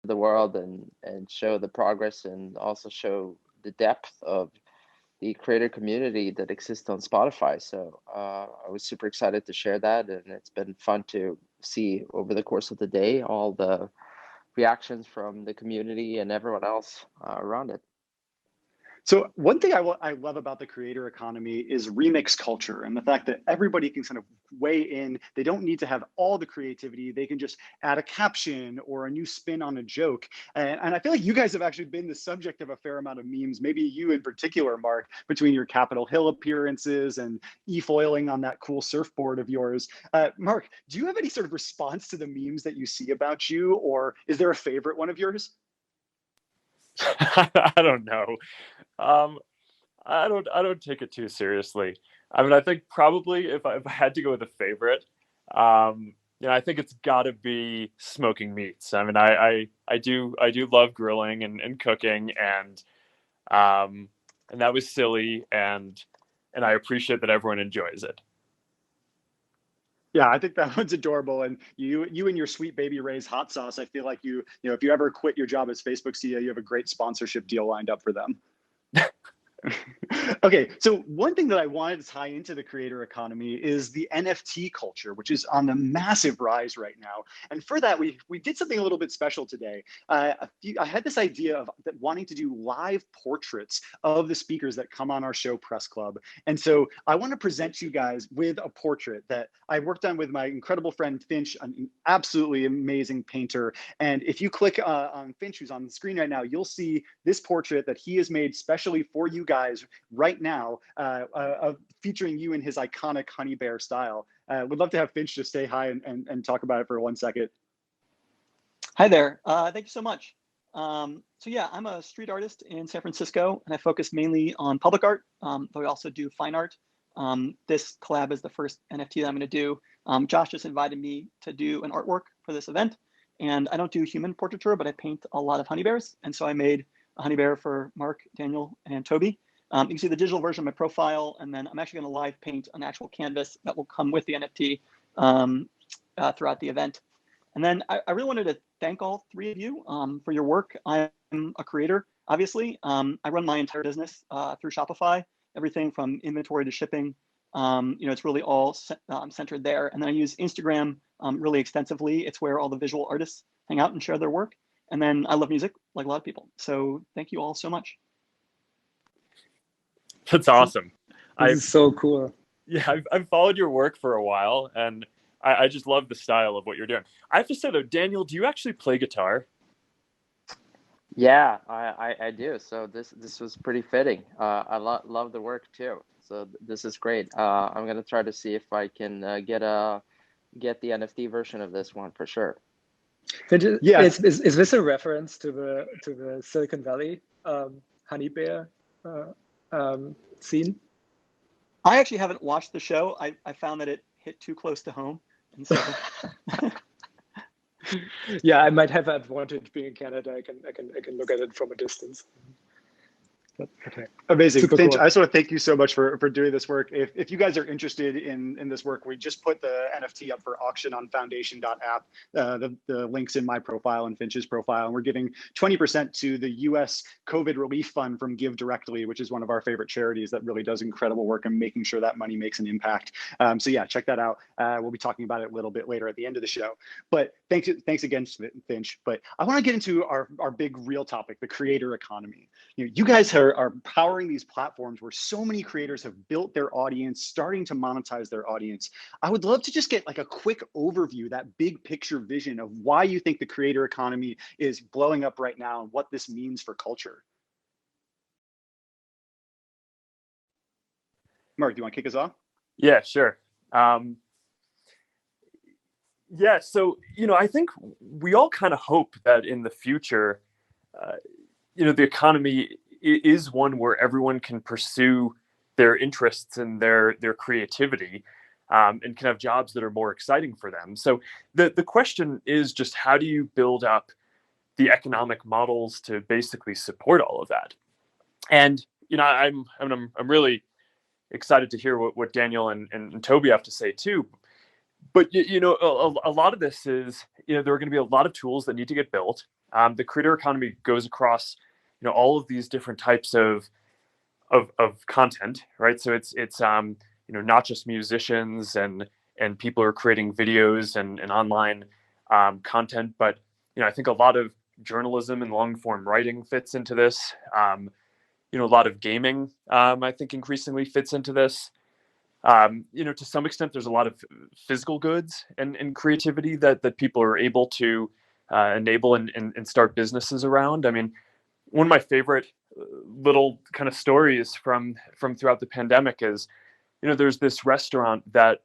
the world and show the progress and also show the depth of the creator community that exists on Spotify. So I was super excited to share that, and it's been fun to see over the course of the day all the reactions from the community and everyone else around it. So one thing I love about the creator economy is remix culture and the fact that everybody can kind of weigh in. They don't need to have all the creativity. They can just add a caption or a new spin on a joke. And I feel like you guys have actually been the subject of a fair amount of memes, maybe you in particular, Mark, between your Capitol Hill appearances and e-foiling on that cool surfboard of yours. Mark, do you have any sort of response to the memes that you see about you, or is there a favorite one of yours? I don't know. I don't take it too seriously. I mean, I think probably if I had to go with a favorite, I think it's got to be smoking meats. I mean, I do love grilling and cooking, and that was silly, and I appreciate that everyone enjoys it. Yeah, I think that one's adorable. And you and your Sweet Baby Ray's hot sauce, I feel like if you ever quit your job as Facebook CEO, you have a great sponsorship deal lined up for them. Okay, so one thing that I wanted to tie into the creator economy is the NFT culture, which is on the massive rise right now. And for that, we did something a little bit special today. I had this idea of wanting to do live portraits of the speakers that come on our show, Press Club. And so I want to present you guys with a portrait that I worked on with my incredible friend Finch, an absolutely amazing painter. And if you click on Finch, who's on the screen right now, you'll see this portrait that he has made specially for you guys right now, featuring you in his iconic honey bear style. Would love to have Finch just say hi and talk about it for 1 second. Hi there. Thank you so much. So yeah, I'm a street artist in San Francisco, and I focus mainly on public art, but I also do fine art. This collab is the first NFT that I'm going to do. Josh just invited me to do an artwork for this event, and I don't do human portraiture, but I paint a lot of honey bears, and so I made a honey bear for Mark, Daniel, and Toby. You can see the digital version of my profile, and then I'm actually going to live paint an actual canvas that will come with the NFT throughout the event. And then I really wanted to thank all three of you for your work. I'm a creator, obviously. I run my entire business through Shopify, everything from inventory to shipping. It's really all centered there. And then I use Instagram really extensively. It's where all the visual artists hang out and share their work. And then I love music, like a lot of people. So thank you all so much. That's awesome. This is so cool. Yeah, I've followed your work for a while, and I just love the style of what you're doing. I have to say though, Daniel, do you actually play guitar? Yeah, I do. So this was pretty fitting. I love the work too. So this is great. I'm gonna try to see if I can get the NFT version of this one for sure. Yeah, is this a reference to the Silicon Valley honey bear scene? I actually haven't watched the show. I found that it hit too close to home, and so. Yeah, I might have an advantage being in Canada. I can look at it from a distance. Okay. Amazing. Super Finch, cool. I just want to thank you so much for doing this work. If you guys are interested in this work, we just put the NFT up for auction on foundation.app. The link's in my profile and Finch's profile, and we're giving 20% to the US COVID Relief Fund from Give Directly, which is one of our favorite charities that really does incredible work in making sure that money makes an impact. So yeah, check that out. We'll be talking about it a little bit later at the end of the show. But thanks again, Finch. But I want to get into our big real topic, the creator economy. You guys are powering these platforms where so many creators have built their audience, starting to monetize their audience. I would love to just get like a quick overview, that big picture vision of why you think the creator economy is blowing up right now and what this means for culture. Mark, do you want to kick us off? Yeah, sure. Yeah, so, I think we all kind of hope that in the future, the economy is one where everyone can pursue their interests and their creativity and can have jobs that are more exciting for them. So the question is just, how do you build up the economic models to basically support all of that? And, I'm really excited to hear what Daniel and Toby have to say too. But, a lot of this is, there are going to be a lot of tools that need to get built. The creator economy goes across, all of these different types of content, right? So it's not just musicians and people who are creating videos and online content, but I think a lot of journalism and long form writing fits into this. A lot of gaming, I think, increasingly fits into this. To some extent, there's a lot of physical goods and creativity that people are able to enable and start businesses around. I mean, one of my favorite little kind of stories from throughout the pandemic is, there's this restaurant that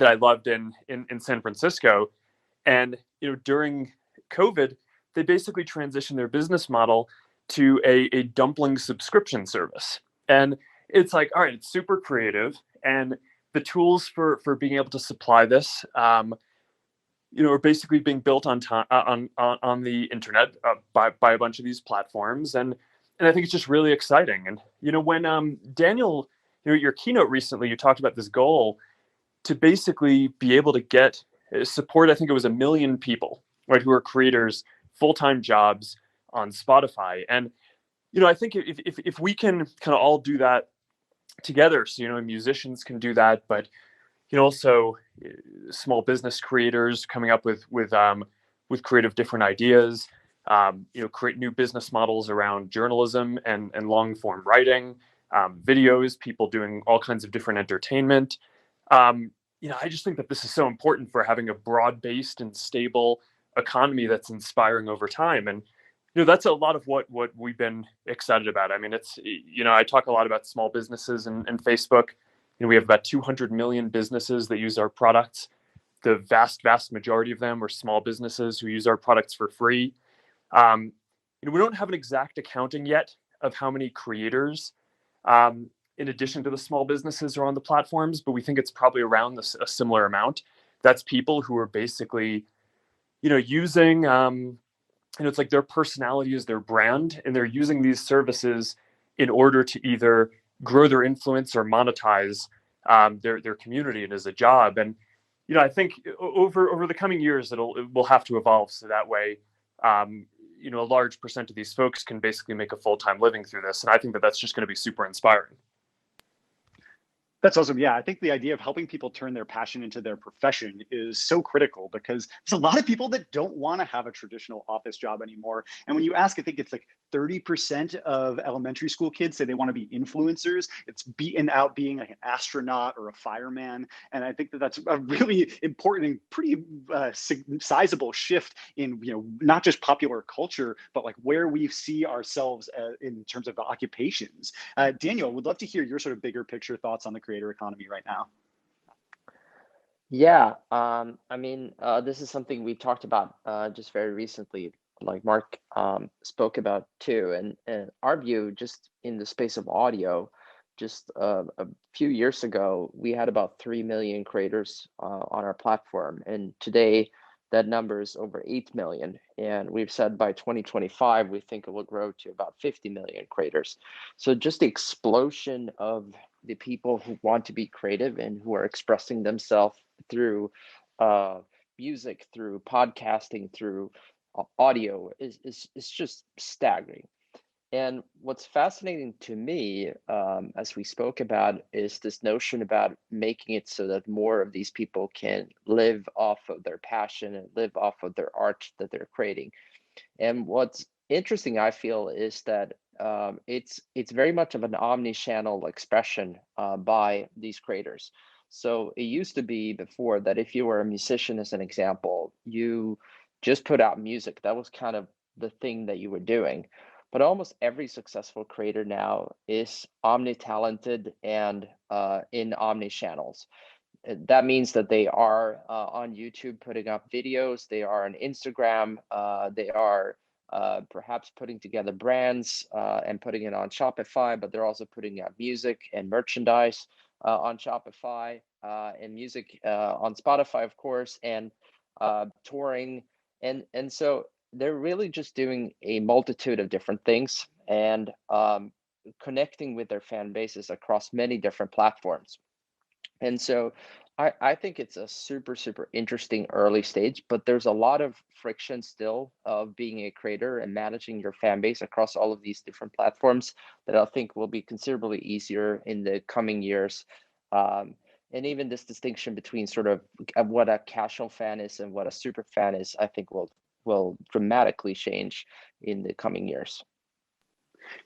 I loved in San Francisco, and during COVID, they basically transitioned their business model to a dumpling subscription service. And it's like, all right, it's super creative, and the tools for being able to supply this, are basically being built on the internet by a bunch of these platforms, and I think it's just really exciting. And when Daniel, your keynote recently, you talked about this goal to basically be able to get support. I think it was 1 million people, right, who are creators, full-time jobs on Spotify. And I think if we can kind of all do that together, so musicians can do that, but also small business creators coming up with creative different ideas, create new business models around journalism and long form writing, videos, people doing all kinds of different entertainment. I just think that this is so important for having a broad based and stable economy that's inspiring over time. And that's a lot of what we've been excited about. I mean, it's I talk a lot about small businesses and Facebook. We have about 200 million businesses that use our products. The vast majority of them are small businesses who use our products for free. We don't have an exact accounting yet of how many creators, in addition to the small businesses, are on the platforms, but we think it's probably around a similar amount. That's people who are basically, using, it's like their personality is their brand, and they're using these services in order to either grow their influence or monetize their community and as a job. And I think over the coming years, it will have to evolve so that way a large percent of these folks can basically make a full-time living through this. And I think that that's just going to be super inspiring. That's awesome. Yeah, I think the idea of helping people turn their passion into their profession is so critical, because there's a lot of people that don't want to have a traditional office job anymore. And when you ask, I think it's like 30% of elementary school kids say they want to be influencers. It's beaten out being like an astronaut or a fireman. And I think that that's a really important and pretty sizable shift in, not just popular culture, but like where we see ourselves in terms of the occupations. Daniel, would love to hear your sort of bigger picture thoughts on the creator economy right now. Yeah, this is something we talked about just very recently, like Mark spoke about too. And our view, just in the space of audio, just a few years ago, we had about 3 million creators on our platform. And today, that number is over 8 million. And we've said by 2025, we think it will grow to about 50 million creators. So just the explosion of the people who want to be creative and who are expressing themselves through music, through podcasting, through audio is just staggering. And what's fascinating to me, as we spoke about, is this notion about making it so that more of these people can live off of their passion and live off of their art that they're creating. And what's interesting, I feel, is that it's very much of an omni-channel expression by these creators. So it used to be before that if you were a musician, as an example, you just put out music. That was kind of the thing that you were doing. But almost every successful creator now is omni-talented and in omni-channels. That means that they are on YouTube putting up videos, they are on Instagram, they are perhaps putting together brands and putting it on Shopify, but they're also putting out music and merchandise on Shopify and music on Spotify, of course, and touring. And so they're really just doing a multitude of different things and connecting with their fan bases across many different platforms. And so I think it's a super interesting early stage, but there's a lot of friction still of being a creator and managing your fan base across all of these different platforms that I think will be considerably easier in the coming years. Um, and even this distinction between sort of what a casual fan is and what a super fan is, I think will dramatically change in the coming years.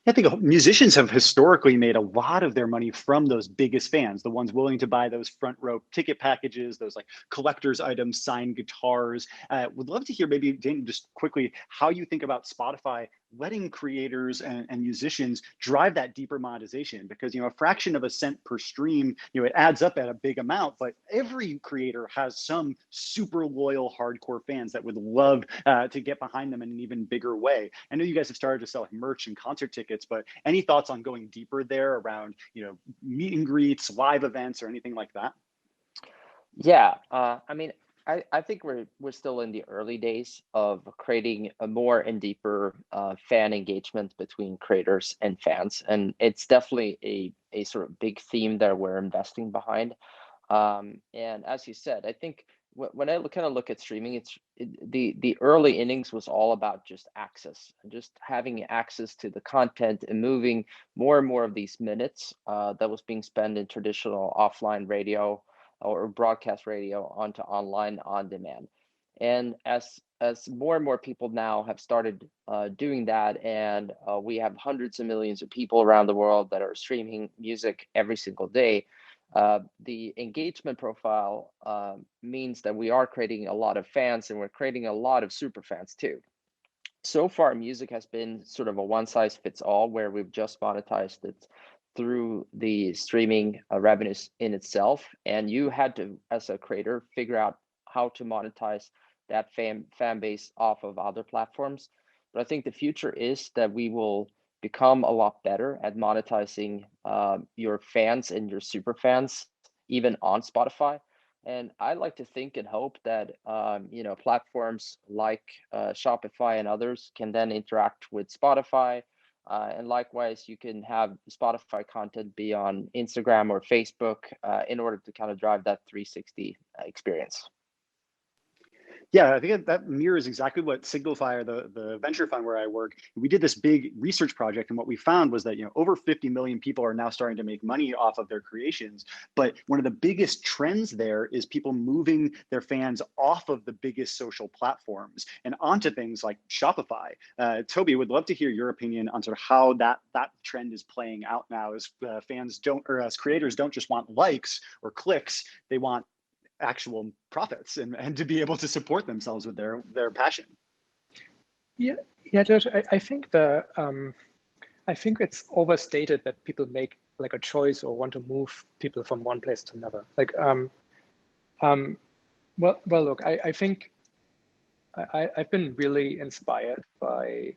I think musicians have historically made a lot of their money from those biggest fans, the ones willing to buy those front row ticket packages, those like collector's items, signed guitars. Would love to hear maybe, Dane, just quickly how you think about Spotify letting creators and musicians drive that deeper monetization, because a fraction of a cent per stream, it adds up at a big amount, but every creator has some super loyal hardcore fans that would love to get behind them in an even bigger way. I know you guys have started to sell like merch and concert tickets, but any thoughts on going deeper there around meet and greets, live events, or anything like that? Yeah, I mean, I think we're still in the early days of creating a more and deeper fan engagement between creators and fans, and it's definitely a sort of big theme that we're investing behind. And as you said, I think when I kind of look at streaming, the early innings was all about just access and just having access to the content and moving more and more of these minutes that was being spent in traditional offline radio or broadcast radio onto online on demand. And as more and more people now have started doing that, and we have hundreds of millions of people around the world that are streaming music every single day, the engagement profile means that we are creating a lot of fans, and we're creating a lot of super fans too. So far, music has been sort of a one size fits all, where we've just monetized it through the streaming revenues in itself. And you had to, as a creator, figure out how to monetize that fan base off of other platforms. But I think the future is that we will become a lot better at monetizing your fans and your super fans, even on Spotify. And I like to think and hope that platforms like Shopify and others can then interact with Spotify, and likewise, you can have Spotify content be on Instagram or Facebook in order to kind of drive that 360 experience. Yeah, I think that mirrors exactly what Signify, or the venture fund where I work, we did this big research project, and what we found was that over 50 million people are now starting to make money off of their creations. But one of the biggest trends there is people moving their fans off of the biggest social platforms and onto things like Shopify. Toby, would love to hear your opinion on sort of how that trend is playing out now, as fans don't, or as creators don't just want likes or clicks, they want actual profits and to be able to support themselves with their passion. Yeah, Josh, I think I think it's overstated that people make like a choice or want to move people from one place to another. Like, well, look, I think I've been really inspired by.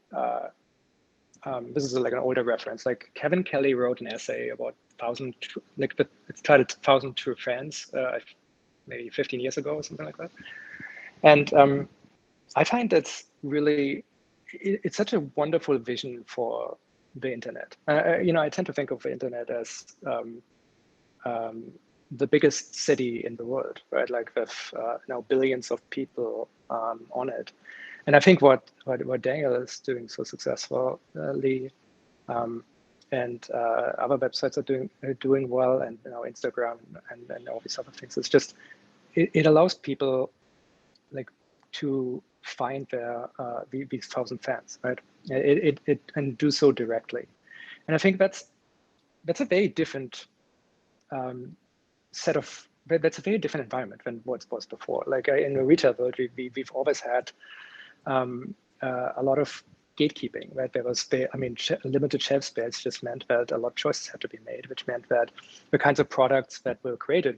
This is like an older reference. Like Kevin Kelly wrote an essay about 1,000, like it's titled 1,000 True Fans, maybe 15 years ago or something like that. And I find that's really, it's such a wonderful vision for the internet. I tend to think of the internet as the biggest city in the world, right? Like with now billions of people on it. And I think what Daniel is doing so successfully, and other websites are doing well, and Instagram and all these other things. It's just it allows people like to find their these 1,000 fans, right? It and do so directly, and I think that's a very different that's a very different environment than what was before. Like in the retail world, we've always had a lot of gatekeeping, right? There was limited shelf space just meant that a lot of choices had to be made, which meant that the kinds of products that were created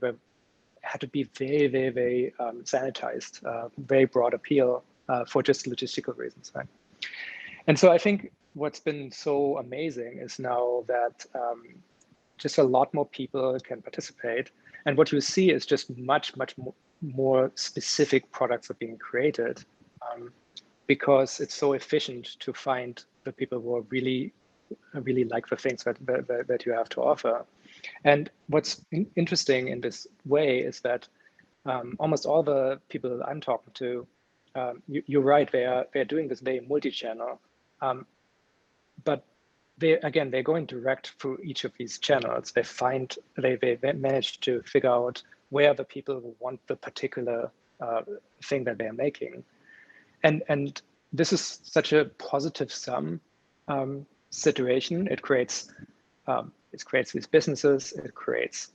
had to be very, very, very sanitized, very broad appeal for just logistical reasons, right? And so I think what's been so amazing is now that just a lot more people can participate. And what you see is just much, much more specific products are being created because it's so efficient to find the people who are really like the things that you have to offer. And what's interesting in this way is that almost all the people I'm talking to, you're right, they're doing this very multi-channel, but they're going direct through each of these channels. They manage to figure out where the people want the particular thing that they're making, and this is such a positive sum situation. It creates these businesses. It creates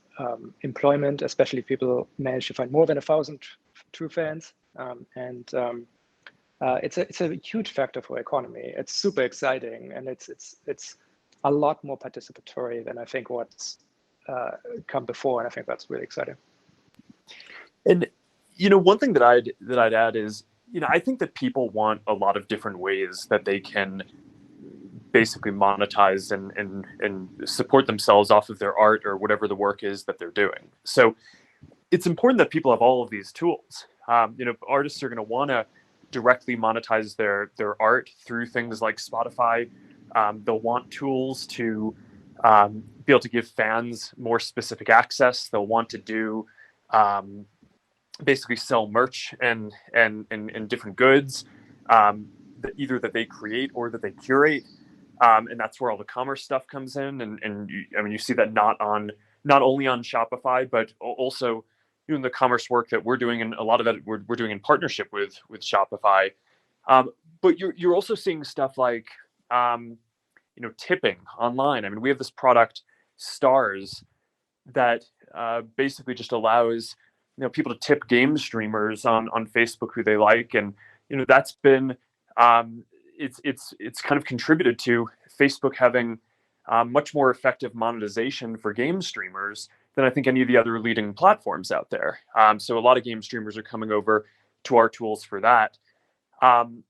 employment, especially if people manage to find more than 1,000 true fans, and it's a huge factor for economy. It's super exciting, and it's a lot more participatory than I think what's come before, and I think that's really exciting. And one thing that I'd add is, I think that people want a lot of different ways that they can basically monetize and support themselves off of their art or whatever the work is that they're doing. So it's important that people have all of these tools. Artists are going to want to directly monetize their art through things like Spotify. They'll want tools to be able to give fans more specific access. They'll want to do basically sell merch and different goods, either that they create or that they curate. And that's where all the commerce stuff comes in. And you see that not only on Shopify, but also in the commerce work that we're doing, and a lot of that we're doing in partnership with Shopify. But you're also seeing stuff like tipping online. I mean, we have this product, Stars, that basically just allows people to tip game streamers on Facebook who they like, and that's been it's kind of contributed to Facebook having much more effective monetization for game streamers than I think any of the other leading platforms out there. So a lot of game streamers are coming over to our tools for that. And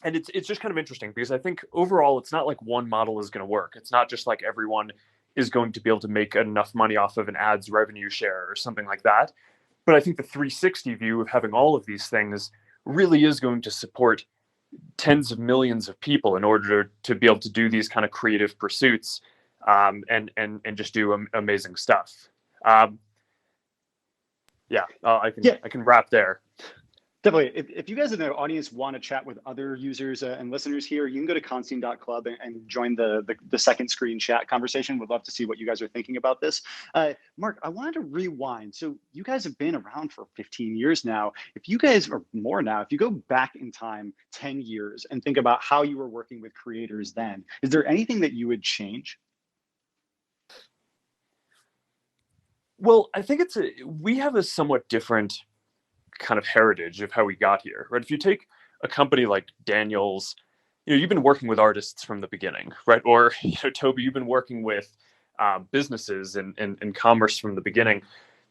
it's just kind of interesting because I think overall it's not like one model is going to work. It's not just like everyone is going to be able to make enough money off of an ads revenue share or something like that. But I think the 360 view of having all of these things really is going to support tens of millions of people in order to be able to do these kind of creative pursuits and just do amazing stuff. I can wrap there. Definitely. If you guys in the audience want to chat with other users and listeners here, you can go to Constein.club and join the second screen chat conversation. We'd love to see what you guys are thinking about this. Mark, I wanted to rewind. So you guys have been around for 15 years now. If you guys, or more now, if you go back in time 10 years and think about how you were working with creators then, is there anything that you would change? Well, I think we have a somewhat different kind of heritage of how we got here, right? If you take a company like Daniel's, you've been working with artists from the beginning, right? Or Toby, you've been working with businesses and commerce from the beginning.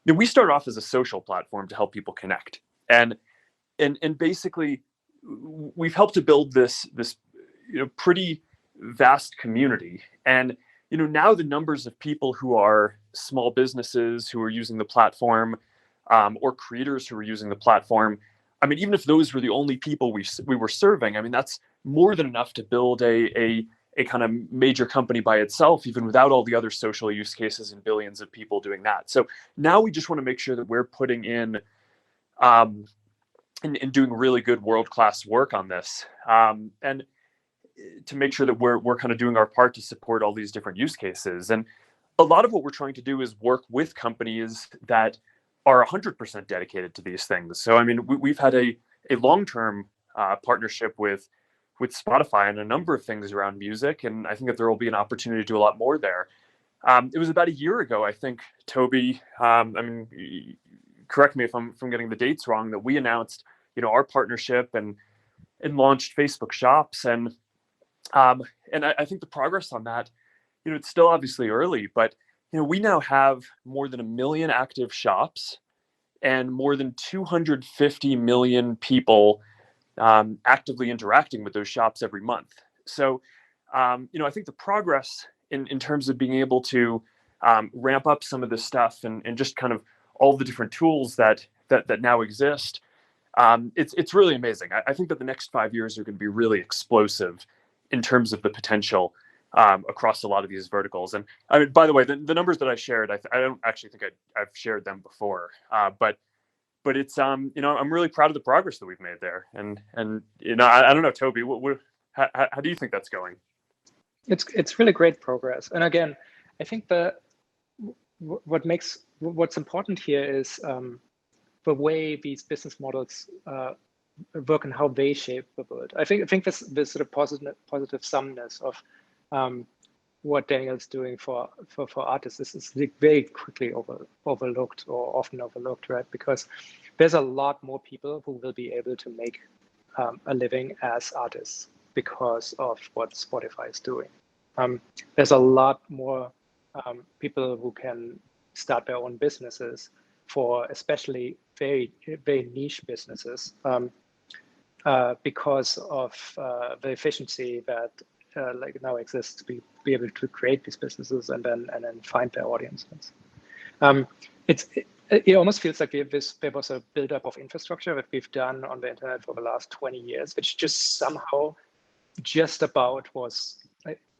We started off as a social platform to help people connect, and basically we've helped to build this pretty vast community. And now the numbers of people who are small businesses who are using the platform, or creators who were using the platform, I mean, even if those were the only people we were serving, I mean, that's more than enough to build a kind of major company by itself, even without all the other social use cases and billions of people doing that. So now we just want to make sure that we're putting in and doing really good world-class work on this, and to make sure that we're kind of doing our part to support all these different use cases. And a lot of what we're trying to do is work with companies that are 100% dedicated to these things. So, I mean, we've had a long-term partnership with Spotify and a number of things around music, and I think that there will be an opportunity to do a lot more there. It was about a year ago, I think, Toby, correct me if I'm getting the dates wrong, that we announced, our partnership and launched Facebook Shops, and I think the progress on that, it's still obviously early, but we now have more than 1 million active shops and more than 250 million people actively interacting with those shops every month. So, I think the progress in terms of being able to ramp up some of this stuff and just kind of all the different tools that now exist, it's really amazing. I think that the next 5 years are going to be really explosive in terms of the potential. across a lot of these verticals. And I mean, by the way, the numbers that I shared, I don't actually think I've shared them before, but it's I'm really proud of the progress that we've made there. And I don't know, Toby, how do you think that's going? It's really great progress. And again, I think what's important here is the way these business models work and how they shape the world. I think this sort of positive sumness of what Daniel's doing for artists is very quickly overlooked, or often overlooked, right? Because there's a lot more people who will be able to make a living as artists because of what Spotify is doing. There's a lot more people who can start their own businesses, for especially very, very niche businesses, because of the efficiency that like now exists to be able to create these businesses and then find their audiences. It almost feels like there was a buildup of infrastructure that we've done on the internet for the last 20 years, which just somehow just about was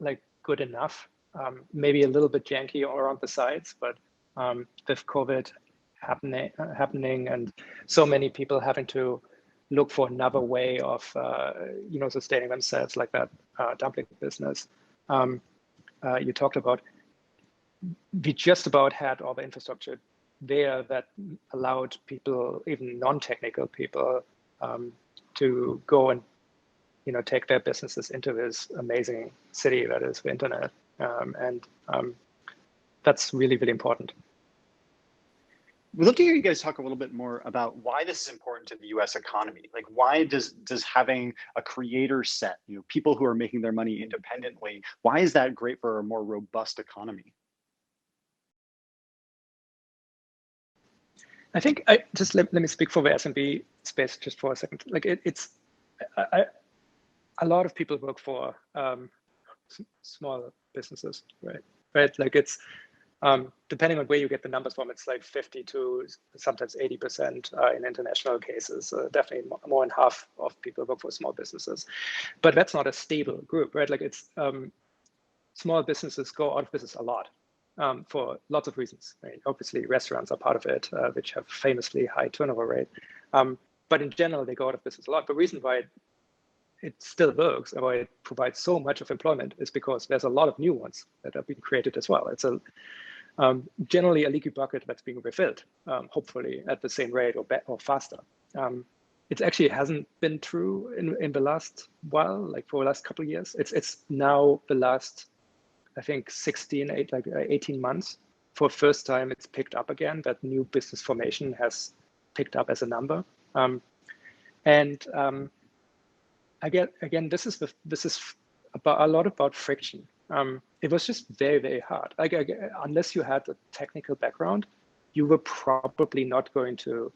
like good enough. Maybe a little bit janky around the sides, but with COVID happening and so many people having to look for another way of sustaining themselves, like that dumpling business you talked about, we just about had all the infrastructure there that allowed people, even non-technical people, to go and take their businesses into this amazing city that is the internet, and that's really, really important. We'd love to hear you guys talk a little bit more about why this is important to the U.S. economy. Like, why does having a creator set, people who are making their money independently, why is that great for a more robust economy? I think just let me speak for the SMB space just for a second. Like a lot of people work for small businesses, right? Like it's depending on where you get the numbers from, it's like 50 to sometimes 80% in international cases. Definitely more than half of people work for small businesses, but that's not a stable group, right? Like it's small businesses go out of business a lot. For lots of reasons. Right? Obviously, restaurants are part of it, which have famously high turnover rate. But in general, they go out of business a lot. The reason why it still works and why it provides so much of employment is because there's a lot of new ones that are being created as well. It's generally a leaky bucket that's being refilled, hopefully at the same rate or faster. It actually hasn't been true in the last while, like for the last couple of years. It's now the last, I think 18 months, for the first time it's picked up again, that new business formation has picked up as a number. Again, this is about a lot about friction. It was just very, very hard. Unless you had a technical background, you were probably not going to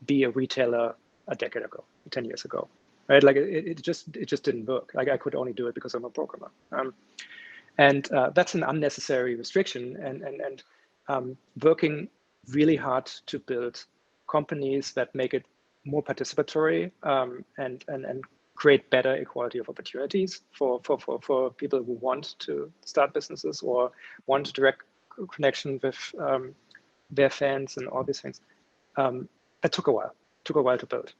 be a retailer a decade ago, 10 years ago, right? Like it just didn't work. Like I could only do it because I'm a programmer. And that's an unnecessary restriction, and working really hard to build companies that make it more participatory and create better equality of opportunities for people who want to start businesses or want direct connection with their fans and all these things. It took a while to build.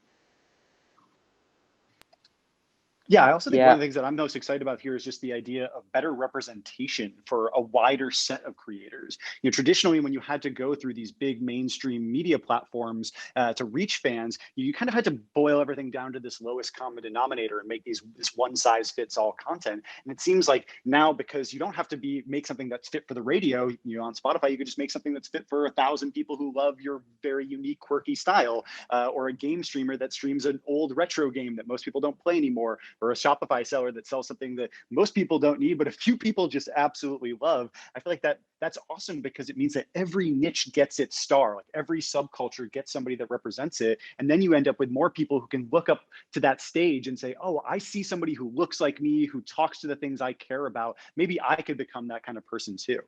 Yeah, I also think one of the things that I'm most excited about here is just the idea of better representation for a wider set of creators. Traditionally, when you had to go through these big mainstream media platforms to reach fans, you kind of had to boil everything down to this lowest common denominator and make this one size fits all content. And it seems like now, because you don't have to make something that's fit for the radio, on Spotify, you could just make something that's fit for 1,000 people who love your very unique, quirky style, or a game streamer that streams an old retro game that most people don't play anymore, or a Shopify seller that sells something that most people don't need, but a few people just absolutely love. I feel like that's awesome, because it means that every niche gets its star, like every subculture gets somebody that represents it. And then you end up with more people who can look up to that stage and say, oh, I see somebody who looks like me, who talks to the things I care about. Maybe I could become that kind of person too.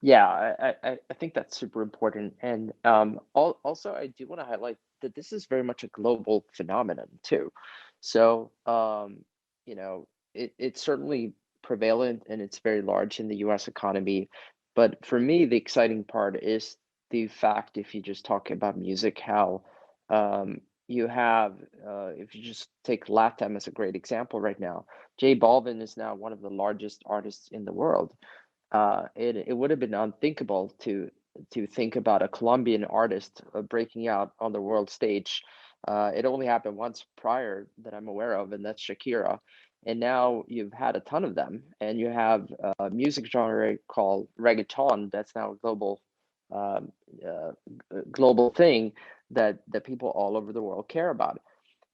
Yeah, I think that's super important. And also, I do want to highlight that this is very much a global phenomenon too. So, it's certainly prevalent and it's very large in the US economy. But for me, the exciting part is the fact, if you just talk about music, how you have, if you just take Latam as a great example right now, J Balvin is now one of the largest artists in the world. It would have been unthinkable to think about a Colombian artist breaking out on the world stage. It only happened once prior that I'm aware of, and that's Shakira. And now you've had a ton of them, and you have a music genre called reggaeton that's now a um, global thing that people all over the world care about.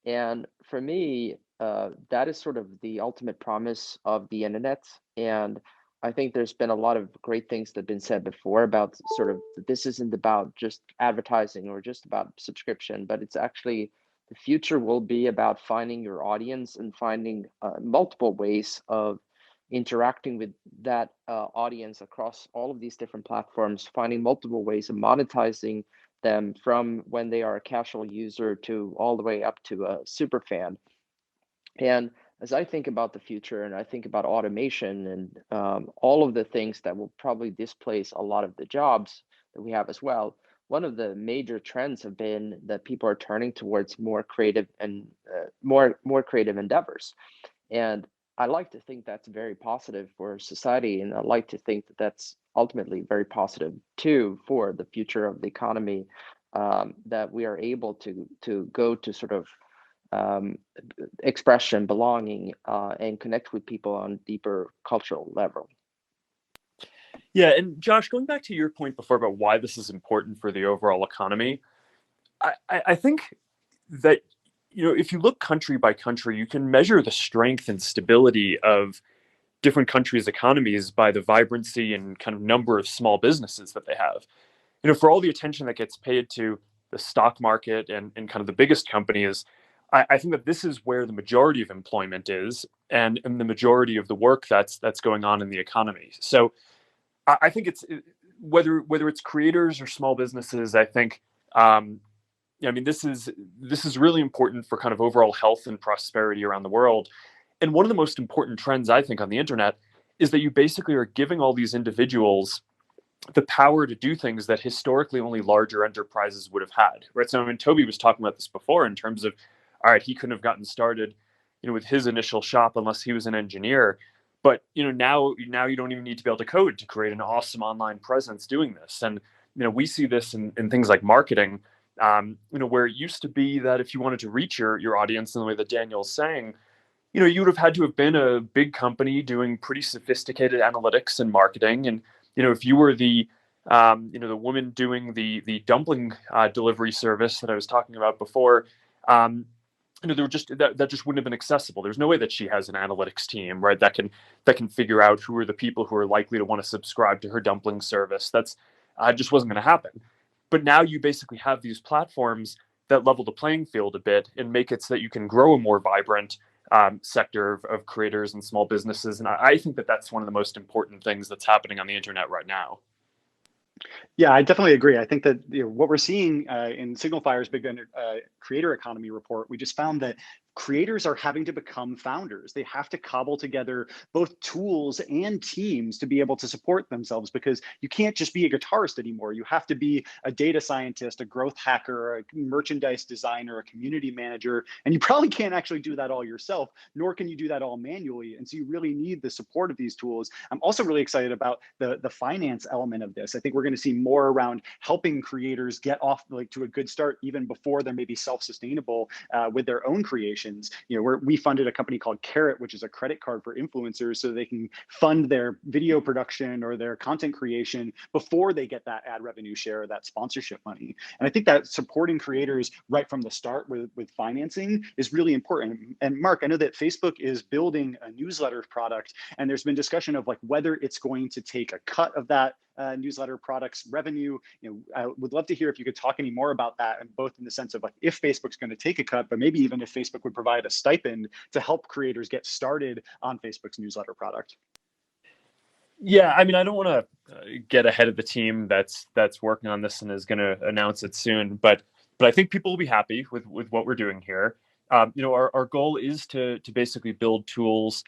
And for me, that is sort of the ultimate promise of the internet. And I think there's been a lot of great things that have been said before about sort of this isn't about just advertising or just about subscription, but it's actually the future will be about finding your audience and finding multiple ways of interacting with that audience across all of these different platforms, finding multiple ways of monetizing them from when they are a casual user to all the way up to a super fan. And as I think about the future and I think about automation and all of the things that will probably displace a lot of the jobs that we have as well, one of the major trends have been that people are turning towards more creative and more creative endeavors. And I like to think that's very positive for society, and I like to think that that's ultimately very positive too for the future of the economy. That we are able to go to sort of um, expression, belonging, and connect with people on deeper cultural level. Yeah, and Josh, going back to your point before about why this is important for the overall economy, I think that if you look country by country, you can measure the strength and stability of different countries' economies by the vibrancy and kind of number of small businesses that they have. For all the attention that gets paid to the stock market and kind of the biggest companies, I think that this is where the majority of employment is and the majority of the work that's going on in the economy. So I think it's whether it's creators or small businesses. I think I mean this is really important for kind of overall health and prosperity around the world. And one of the most important trends I think on the internet is that you basically are giving all these individuals the power to do things that historically only larger enterprises would have had, right? So I mean, Toby was talking about this before in terms of, all right, he couldn't have gotten started, with his initial shop unless he was an engineer. But now you don't even need to be able to code to create an awesome online presence doing this. And we see this in things like marketing, where it used to be that if you wanted to reach your audience in the way that Daniel's saying, you would have had to have been a big company doing pretty sophisticated analytics and marketing. And, if you were the woman doing the dumpling delivery service that I was talking about before, there were just that just wouldn't have been accessible. There's no way that she has an analytics team, right? That can figure out who are the people who are likely to want to subscribe to her dumpling service. That's just wasn't going to happen. But now you basically have these platforms that level the playing field a bit and make it so that you can grow a more vibrant sector of creators and small businesses. And I think that that's one of the most important things that's happening on the internet right now. Yeah, I definitely agree. I think that what we're seeing in SignalFire's big creator economy report, we just found that creators are having to become founders. They have to cobble together both tools and teams to be able to support themselves, because you can't just be a guitarist anymore. You have to be a data scientist, a growth hacker, a merchandise designer, a community manager, and you probably can't actually do that all yourself, nor can you do that all manually. And so you really need the support of these tools. I'm also really excited about the finance element of this. I think we're going to see more around helping creators get off to a good start even before they're maybe self-sustainable with their own creation. We funded a company called Carrot, which is a credit card for influencers, so they can fund their video production or their content creation before they get that ad revenue share or that sponsorship money. And I think that supporting creators right from the start with financing is really important. And Mark, I know that Facebook is building a newsletter product, and there's been discussion of whether it's going to take a cut of that newsletter products revenue. I would love to hear if you could talk any more about that, and both in the sense of if Facebook's going to take a cut, but maybe even if Facebook would provide a stipend to help creators get started on Facebook's newsletter product. Yeah, I mean, I don't want to get ahead of the team that's working on this and is going to announce it soon, but I think people will be happy with what we're doing here. our goal is to basically build tools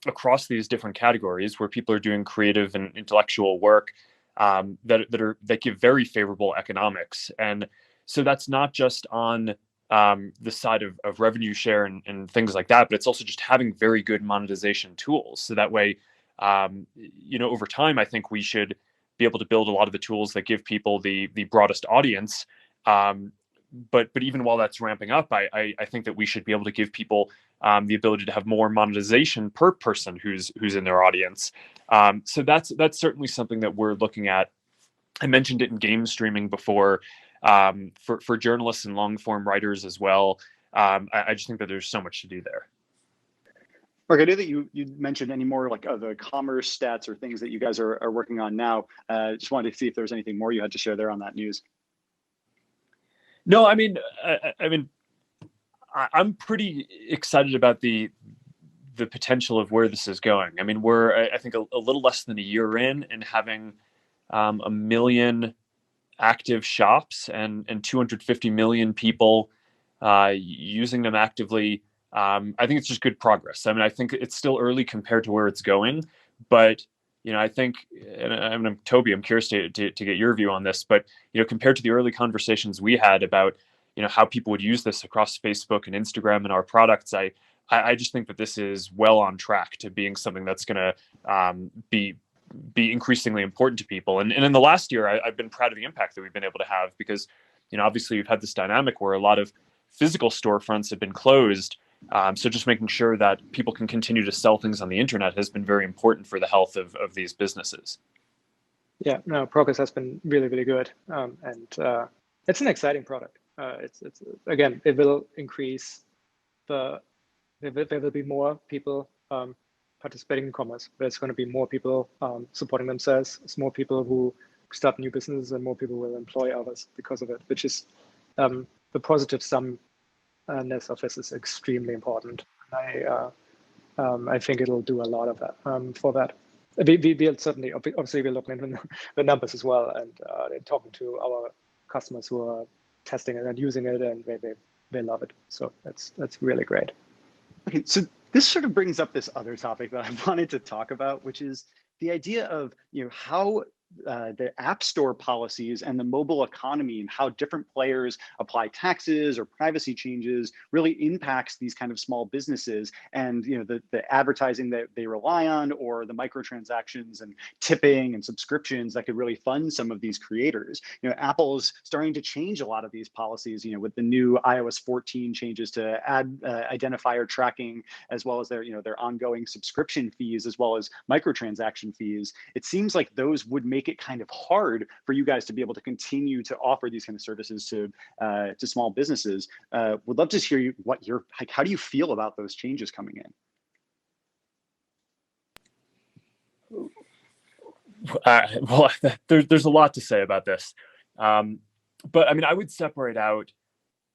across these different categories where people are doing creative and intellectual work that give very favorable economics. And so that's not just on the side of revenue share and things like that, but it's also just having very good monetization tools. So that way, over time, I think we should be able to build a lot of the tools that give people the broadest audience. But even while that's ramping up, I think that we should be able to give people the ability to have more monetization per person who's in their audience. So that's certainly something that we're looking at. I mentioned it in game streaming before, for journalists and long form writers as well. I just think that there's so much to do there. Mark, I know that you mentioned any more like the commerce stats or things that you guys are working on now. Just wanted to see if there was anything more you had to share there on that news. No, I mean, I'm pretty excited about the potential of where this is going. I mean, we're, I think, a little less than a year in and having 1 million active shops and 250 million people using them actively. I think it's just good progress. I mean, I think it's still early compared to where it's going, but I think, and Toby, I'm curious to get your view on this, but compared to the early conversations we had about how people would use this across Facebook and Instagram and our products, I just think that this is well on track to being something that's going to be increasingly important to people. And in the last year, I've been proud of the impact that we've been able to have because obviously we've had this dynamic where a lot of physical storefronts have been closed. So just making sure that people can continue to sell things on the internet has been very important for the health of these businesses. Yeah, no, progress has been really, really good. And it's an exciting product. It's again, it will increase there will be more people participating in commerce. There's going to be more people supporting themselves. It's more people who start new businesses and more people will employ others because of it, which is the positive sum of this is extremely important. I think it'll do a lot of that for that. We'll certainly, obviously, we're looking into the numbers as well and talking to our customers who are testing it and using it, and they love it. So that's really great. Okay, so this sort of brings up this other topic that I wanted to talk about, which is the idea of how the app store policies and the mobile economy and how different players apply taxes or privacy changes really impacts these kind of small businesses and the advertising that they rely on or the microtransactions and tipping and subscriptions that could really fund some of these creators. Apple's starting to change a lot of these policies, with the new iOS 14 changes to ad identifier tracking, as well as their ongoing subscription fees, as well as microtransaction fees. It seems like those would make it kind of hard for you guys to be able to continue to offer these kind of services to small businesses. Would love to hear how do you feel about those changes coming in? Well, there's a lot to say about this, but I mean, I would separate out,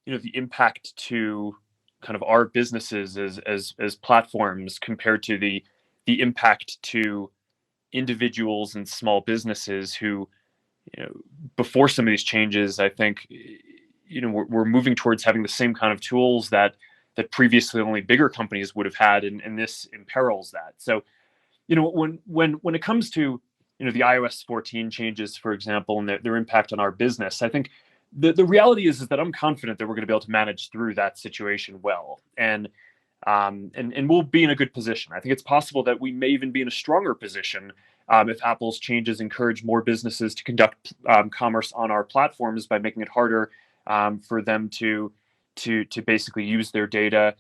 the impact to kind of our businesses as platforms compared to the impact to individuals and small businesses who, before some of these changes, I think, we're moving towards having the same kind of tools that previously only bigger companies would have had, and this imperils that. So, when it comes to, the iOS 14 changes, for example, and their impact on our business, I think the reality is that I'm confident that we're going to be able to manage through that situation well. And we'll be in a good position. I think it's possible that we may even be in a stronger position if Apple's changes encourage more businesses to conduct commerce on our platforms by making it harder for them to basically use their data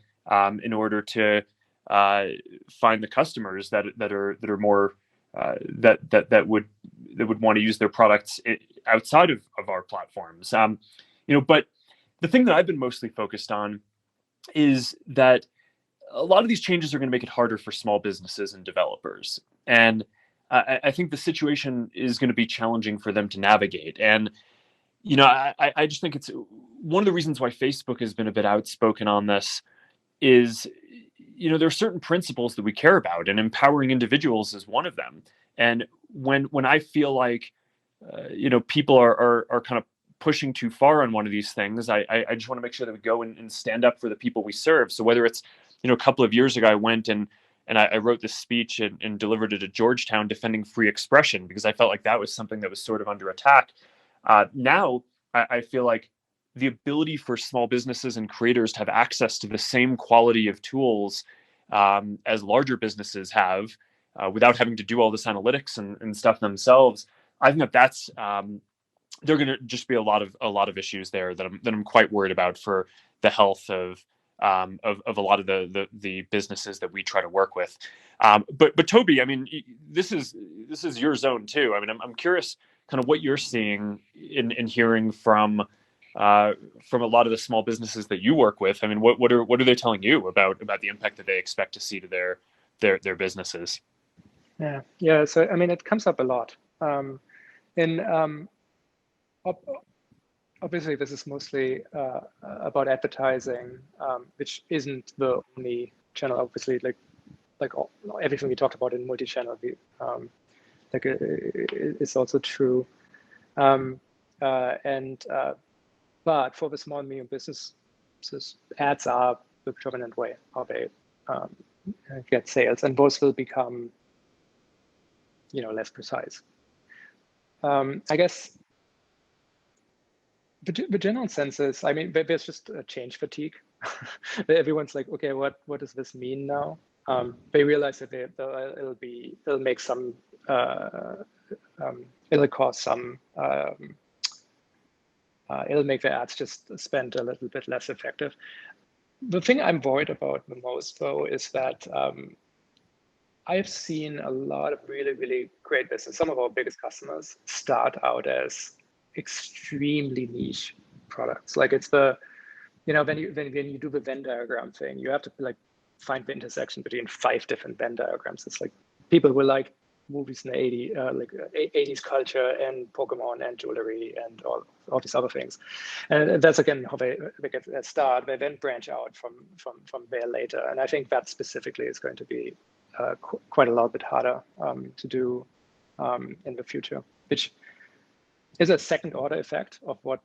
in order to find the customers that are more that would want to use their products outside of our platforms. But the thing that I've been mostly focused on is that a lot of these changes are going to make it harder for small businesses and developers. And I think the situation is going to be challenging for them to navigate. And, I just think it's one of the reasons why Facebook has been a bit outspoken on this is, there are certain principles that we care about, and empowering individuals is one of them. And when I feel like, people are kind of pushing too far on one of these things, I just want to make sure that we go and stand up for the people we serve. So whether it's, a couple of years ago, I went and I wrote this speech and delivered it at Georgetown defending free expression, because I felt like that was something that was sort of under attack. Now I feel like the ability for small businesses and creators to have access to the same quality of tools as larger businesses have, without having to do all this analytics and stuff themselves, I think that's there are going to just be a lot of issues there that I'm quite worried about for the health of a lot of the businesses that we try to work with. But Toby, I mean, this is your zone too. I mean, I'm curious kind of what you're seeing in hearing from a lot of the small businesses that you work with. I mean, what are they telling you about the impact that they expect to see to their businesses? Yeah. So I mean, it comes up a lot. Obviously, this is mostly about advertising, which isn't the only channel. Obviously, like everything we talked about in multi-channel, it's also true. But for the small and medium businesses, ads are the predominant way how they get sales, and those will become, less precise. I guess the general sense is, I mean, there's just a change fatigue. Everyone's like, okay, what does this mean now? They realize that it'll make some, it'll cause some, it'll make the ads just spend a little bit less effective. The thing I'm worried about the most, though, is that I've seen a lot of really, really great business. Some of our biggest customers start out as extremely niche products. Like it's when you do the Venn diagram thing, you have to like find the intersection between 5 different Venn diagrams. It's like people will like movies in the 80s culture and Pokemon and jewelry and all these other things. And that's again how they get their start. They then branch out from there later. And I think that specifically is going to be quite a lot bit harder to do in the future, which is a second order effect of what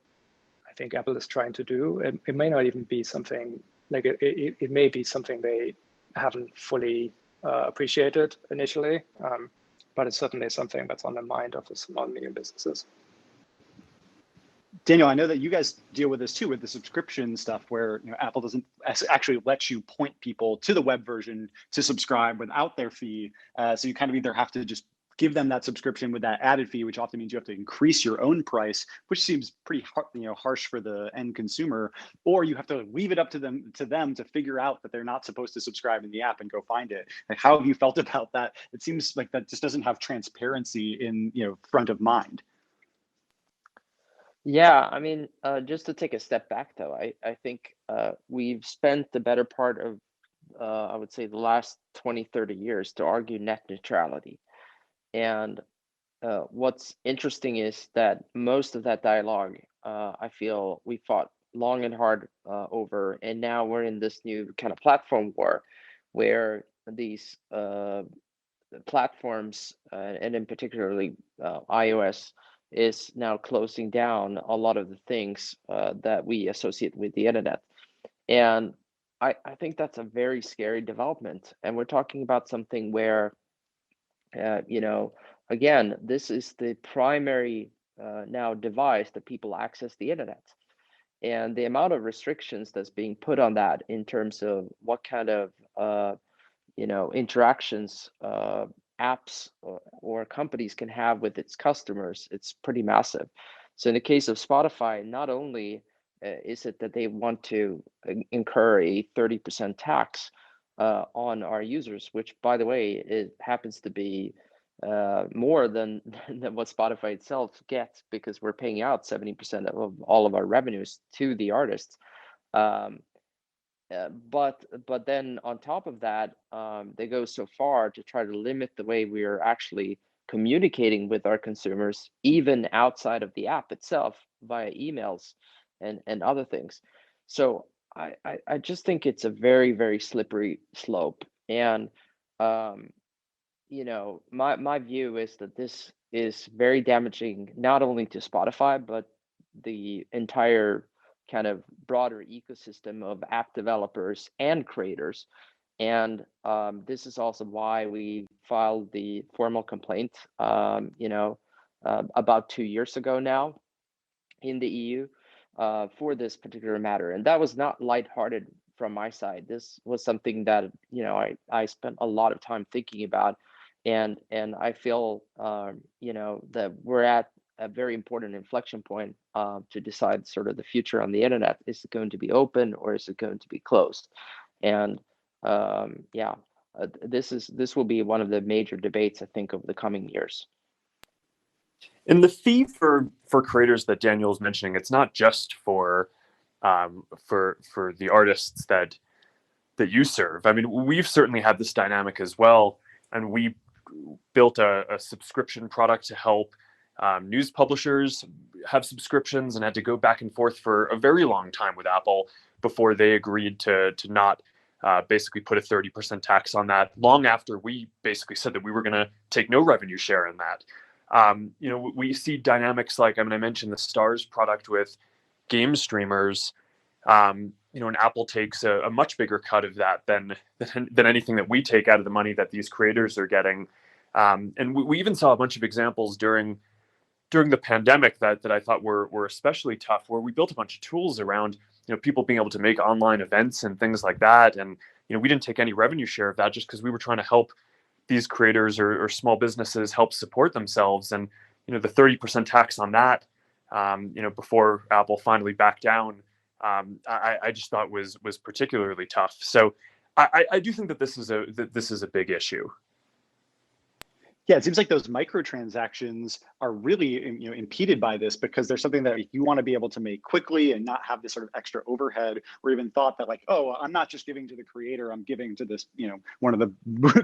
I think Apple is trying to do. It may not even be something like it may be something they haven't fully appreciated initially, but it's certainly something that's on the mind of the small and medium businesses. Daniel, I know that you guys deal with this too, with the subscription stuff, where Apple doesn't actually let you point people to the web version to subscribe without their fee. So you kind of either have to just give them that subscription with that added fee, which often means you have to increase your own price, which seems pretty harsh for the end consumer, or you have to leave it up to them to figure out that they're not supposed to subscribe in the app and go find it. Like, how have you felt about that? It seems like that just doesn't have transparency in front of mind. Yeah, I mean, just to take a step back, though, I think we've spent the better part of, I would say, the last 20, 30 years to argue net neutrality. And what's interesting is that most of that dialogue, I feel we fought long and hard over, and now we're in this new kind of platform war where these platforms, and in particularly iOS, is now closing down a lot of the things that we associate with the internet. And I think that's a very scary development. And we're talking about something where, again, this is the primary now device that people access the internet. And the amount of restrictions that's being put on that in terms of what kind of interactions apps or companies can have with its customers, it's pretty massive. So in the case of Spotify, not only is it that they want to incur a 30% tax on our users, which, by the way, it happens to be more than what Spotify itself gets, because we're paying out 70% of all of our revenues to the artists. But then on top of that, they go so far to try to limit the way we are actually communicating with our consumers, even outside of the app itself, via emails and other things. So I just think it's a very, very slippery slope. And my view is that this is very damaging, not only to Spotify, but the entire kind of broader ecosystem of app developers and creators. And this is also why we filed the formal complaint, about 2 years ago now in the EU for this particular matter. And that was not lighthearted from my side. This was something that I spent a lot of time thinking about, and I feel that we're at a very important inflection point to decide sort of the future on the internet. Is it going to be open or is it going to be closed? And this will be one of the major debates, I think, over the coming years. And the fee for creators that Daniel is mentioning, it's not just for the artists that you serve. I mean, we've certainly had this dynamic as well, and we built a subscription product to help news publishers have subscriptions, and had to go back and forth for a very long time with Apple before they agreed to not basically put a 30% tax on that, long after we basically said that we were going to take no revenue share in that. We see dynamics like, I mentioned the Stars product with game streamers, and Apple takes a much bigger cut of that than anything that we take out of the money that these creators are getting. And we even saw a bunch of examples during the pandemic that I thought were especially tough, where we built a bunch of tools around people being able to make online events and things like that. And we didn't take any revenue share of that, just because we were trying to help these creators or small businesses help support themselves. And the 30% tax on that, before Apple finally backed down, I just thought was particularly tough. So I do think that this is a big issue. Yeah, it seems like those microtransactions are really impeded by this, because there's something that you want to be able to make quickly and not have this sort of extra overhead, or even thought that like, oh, I'm not just giving to the creator, I'm giving to this, one of the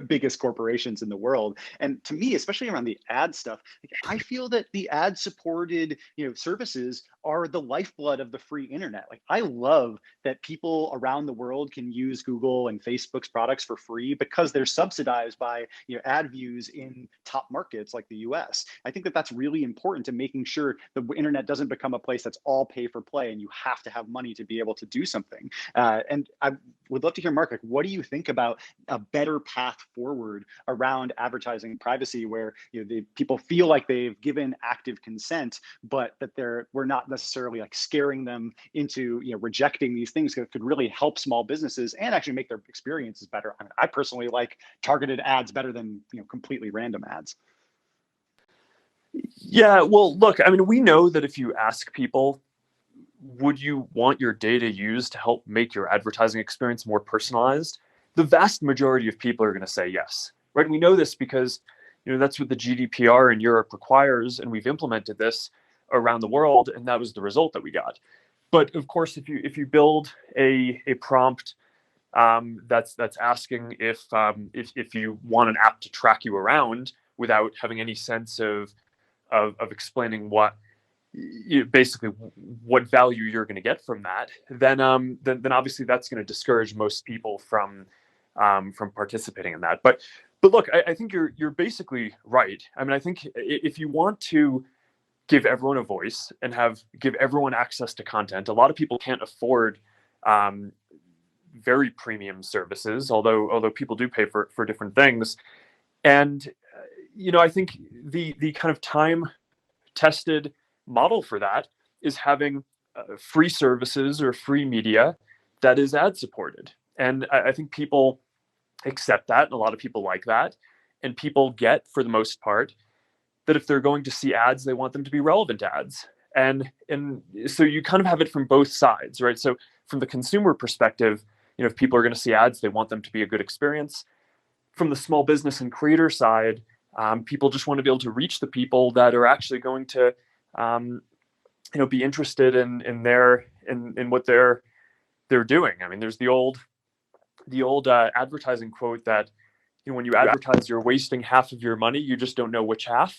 biggest corporations in the world. And to me, especially around the ad stuff, I feel that the ad supported services are the lifeblood of the free internet. Like, I love that people around the world can use Google and Facebook's products for free, because they're subsidized by ad views in top markets like the US. I think that that's really important to making sure the internet doesn't become a place that's all pay for play and you have to have money to be able to do something. And I would love to hear, Mark, like, what do you think about a better path forward around advertising privacy, where the people feel like they've given active consent, but that we're not necessarily like scaring them into rejecting these things that could really help small businesses and actually make their experiences better. I personally like targeted ads better than completely random ads. Yeah, well, look, we know that if you ask people, would you want your data used to help make your advertising experience more personalized, the vast majority of people are going to say yes, right? We know this because that's what the GDPR in Europe requires, and we've implemented this around the world, and that was the result that we got. But of course, if you build a prompt that's asking if you want an app to track you around without having any sense of explaining basically what value you're going to get from that, then obviously that's going to discourage most people from participating in that. But look, I think you're basically right. I think if you want to give everyone a voice and give everyone access to content, a lot of people can't afford very premium services, although people do pay for different things. And I think the kind of time-tested model for that is having free services or free media that is ad-supported. And I think people accept that, and a lot of people like that. And people get, for the most part, that if they're going to see ads, they want them to be relevant ads. And so you kind of have it from both sides, right? So from the consumer perspective, if people are going to see ads, they want them to be a good experience. From the small business and creator side, people just want to be able to reach the people that are actually going to, be interested in what they're doing. There's the old advertising quote that when you advertise, you're wasting half of your money. You just don't know which half.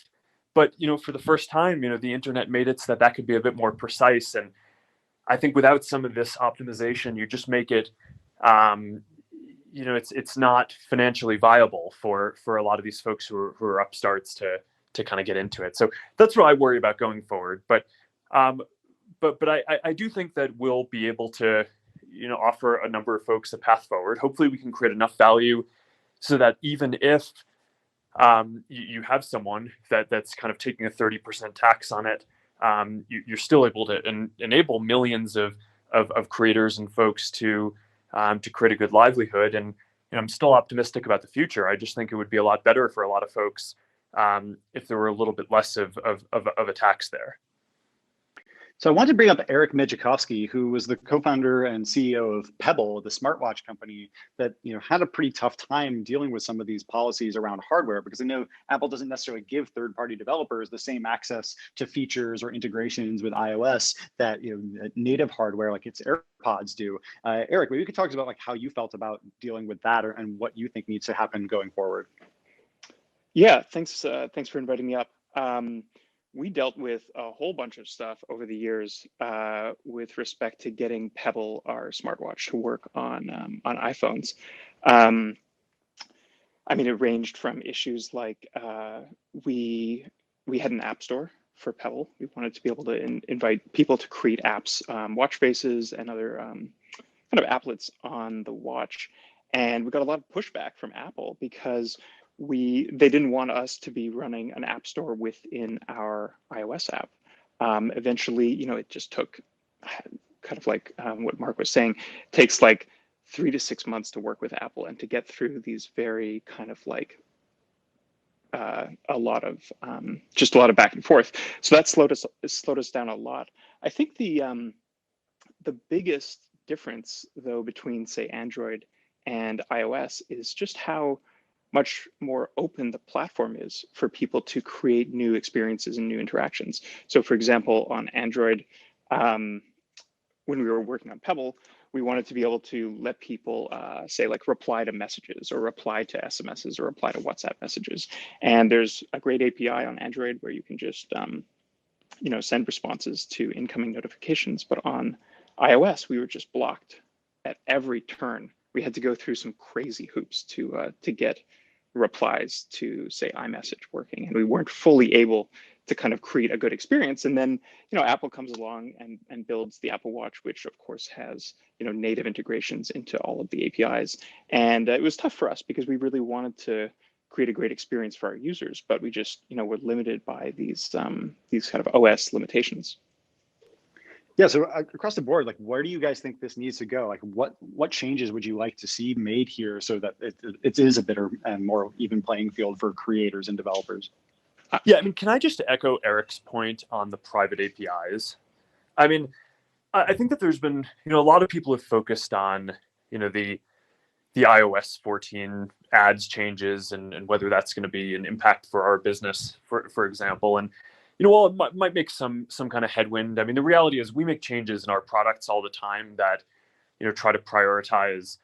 But for the first time, the internet made it so that could be a bit more precise. And I think without some of this optimization, you just make it, it's not financially viable for a lot of these folks who are upstarts to kind of get into it. So that's what I worry about going forward. But but I do think that we'll be able to, offer a number of folks a path forward. Hopefully we can create enough value so that even if you have someone that's kind of taking a 30% tax on it, you're still able to enable millions of creators and folks to create a good livelihood. And I'm still optimistic about the future. I just think it would be a lot better for a lot of folks if there were a little bit less of a tax there. So I want to bring up Eric Mijakovsky, who was the co-founder and CEO of Pebble, the smartwatch company that had a pretty tough time dealing with some of these policies around hardware, because I know Apple doesn't necessarily give third-party developers the same access to features or integrations with iOS that native hardware like its AirPods do. Eric, maybe you could talk about like how you felt about dealing with that, and what you think needs to happen going forward. Yeah, thanks for inviting me up. We dealt with a whole bunch of stuff over the years with respect to getting Pebble, our smartwatch, to work on iPhones. I mean, it ranged from issues like we had an app store for Pebble. We wanted to be able to invite people to create apps, watch faces, and other kind of applets on the watch. And we got a lot of pushback from Apple because they didn't want us to be running an app store within our iOS app. Eventually, it just took kind of like what Mark was saying, takes like 3 to 6 months to work with Apple and to get through these very kind of like a lot of back and forth. So that slowed us down a lot. I think the biggest difference though between say Android and iOS is just how much more open the platform is for people to create new experiences and new interactions. So for example, on Android, when we were working on Pebble, we wanted to be able to let people say like reply to messages or reply to SMSs or reply to WhatsApp messages. And there's a great API on Android where you can just send responses to incoming notifications. But on iOS, we were just blocked at every turn. We had to go through some crazy hoops to get replies to say iMessage working, and we weren't fully able to kind of create a good experience. And then Apple comes along and builds the Apple Watch, which of course has native integrations into all of the APIs. And it was tough for us because we really wanted to create a great experience for our users, but we just were limited by these kind of OS limitations. Yeah, so across the board, like, where do you guys think this needs to go? Like, what changes would you like to see made here so that it is a better and more even playing field for creators and developers? Yeah, I mean, can I just echo Eric's point on the private APIs? I mean, I think that there's been, a lot of people have focused on, the iOS 14 ads changes and whether that's going to be an impact for our business, for example. And while it might make some kind of headwind, I mean, the reality is we make changes in our products all the time that, try to prioritize,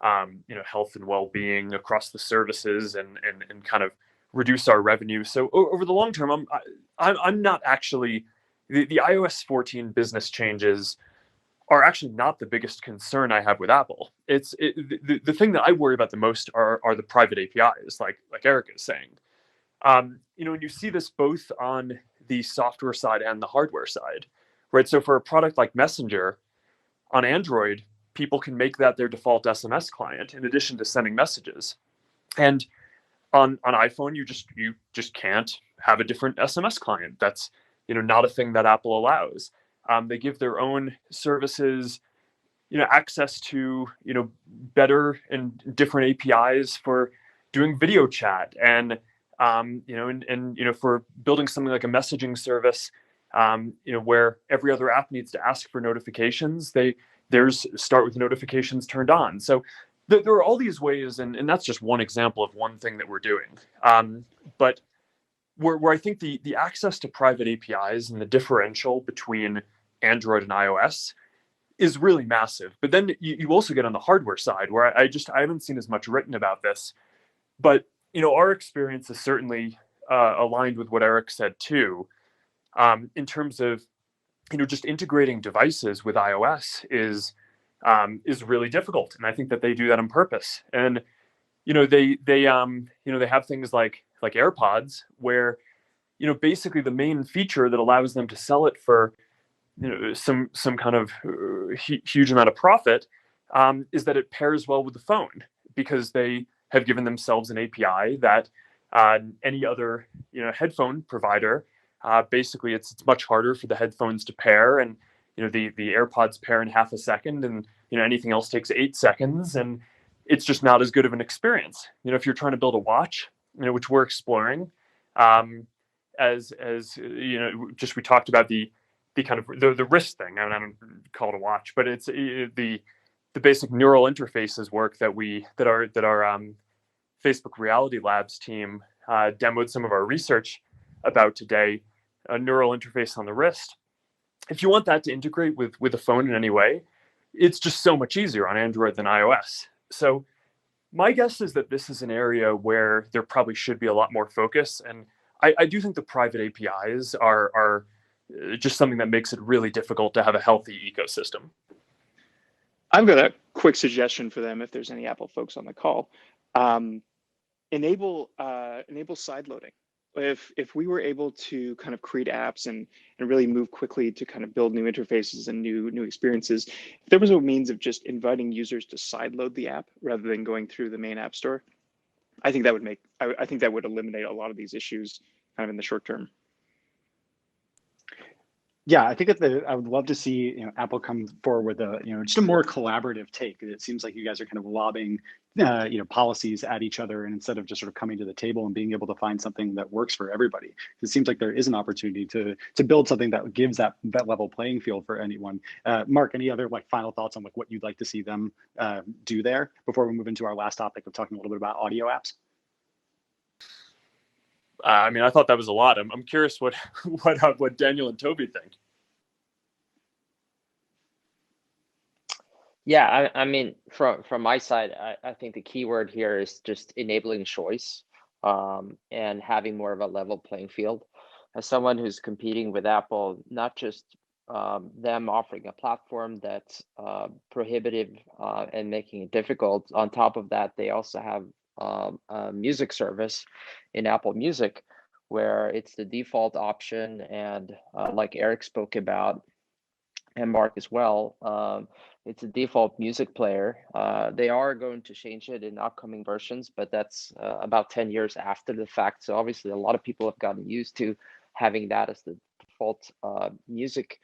health and well-being across the services and kind of reduce our revenue. So over the long term, I'm not actually, the iOS 14 business changes are actually not the biggest concern I have with Apple. The thing that I worry about the most are the private APIs, like Eric is saying. And you see this both on the software side and the hardware side, right? So for a product like Messenger on Android, people can make that their default SMS client in addition to sending messages. And on iPhone, you just can't have a different SMS client. That's not a thing that Apple allows. They give their own services, access to better and different APIs for doing video chat and for building something like a messaging service, where every other app needs to ask for notifications. Theirs start with notifications turned on. So there are all these ways, and that's just one example of one thing that we're doing. But where I think the access to private APIs and the differential between Android and iOS is really massive. But then you also get on the hardware side where I haven't seen as much written about this. But our experience is certainly aligned with what Eric said too, in terms of just integrating devices with iOS is really difficult, and I think that they do that on purpose. And they have things like AirPods where basically the main feature that allows them to sell it for some kind of huge amount of profit, is that it pairs well with the phone, because they have given themselves an API that any other headphone provider, basically it's much harder for the headphones to pair, and the AirPods pair in half a second, and anything else takes 8 seconds, and it's just not as good of an experience. If you're trying to build a watch, which we're exploring, as just we talked about the kind of the wrist thing. I don't call it a watch, but it's the basic neural interfaces work that our Facebook Reality Labs team demoed some of our research about today. A neural interface on the wrist. If you want that to integrate with a phone in any way, it's just so much easier on Android than iOS. So my guess is that this is an area where there probably should be a lot more focus. And I do think the private APIs are just something that makes it really difficult to have a healthy ecosystem. I've got a quick suggestion for them if there's any Apple folks on the call. Enable side loading. If we were able to kind of create apps and really move quickly to kind of build new interfaces and new experiences, if there was a means of just inviting users to sideload the app rather than going through the main app store, I think that would I think that would eliminate a lot of these issues kind of in the short term. Yeah, I think that I would love to see Apple come forward with a just a more collaborative take. It seems like you guys are kind of lobbing policies at each other, and instead of just sort of coming to the table and being able to find something that works for everybody. It seems like there is an opportunity to build something that gives that level playing field for anyone. Mark, any other final thoughts on what you'd like to see them do there before we move into our last topic of talking a little bit about audio apps? I thought that was a lot. I'm curious what Daniel and Toby think. Yeah, from my side, I think the key word here is just enabling choice, and having more of a level playing field. As someone who's competing with Apple, not just them offering a platform that's prohibitive and making it difficult. On top of that, they also have a music service in Apple Music where it's the default option, and like Eric spoke about, and Mark as well, it's a default music player. They are going to change it in upcoming versions, but that's about 10 years after the fact. So obviously a lot of people have gotten used to having that as the default music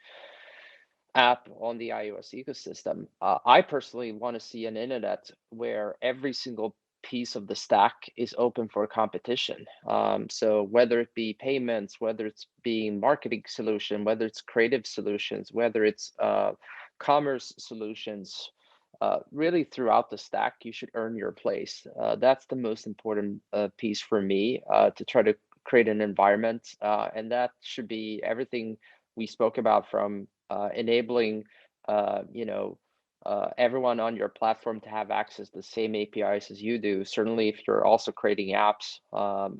app on the iOS ecosystem. I personally want to see an internet where every single piece of the stack is open for competition. So whether it be payments, whether it's being marketing solution, whether it's creative solutions, whether it's commerce solutions, really throughout the stack, you should earn your place. That's the most important piece for me, to try to create an environment, and that should be everything we spoke about, from enabling everyone on your platform to have access to the same APIs as you do. Certainly, if you're also creating apps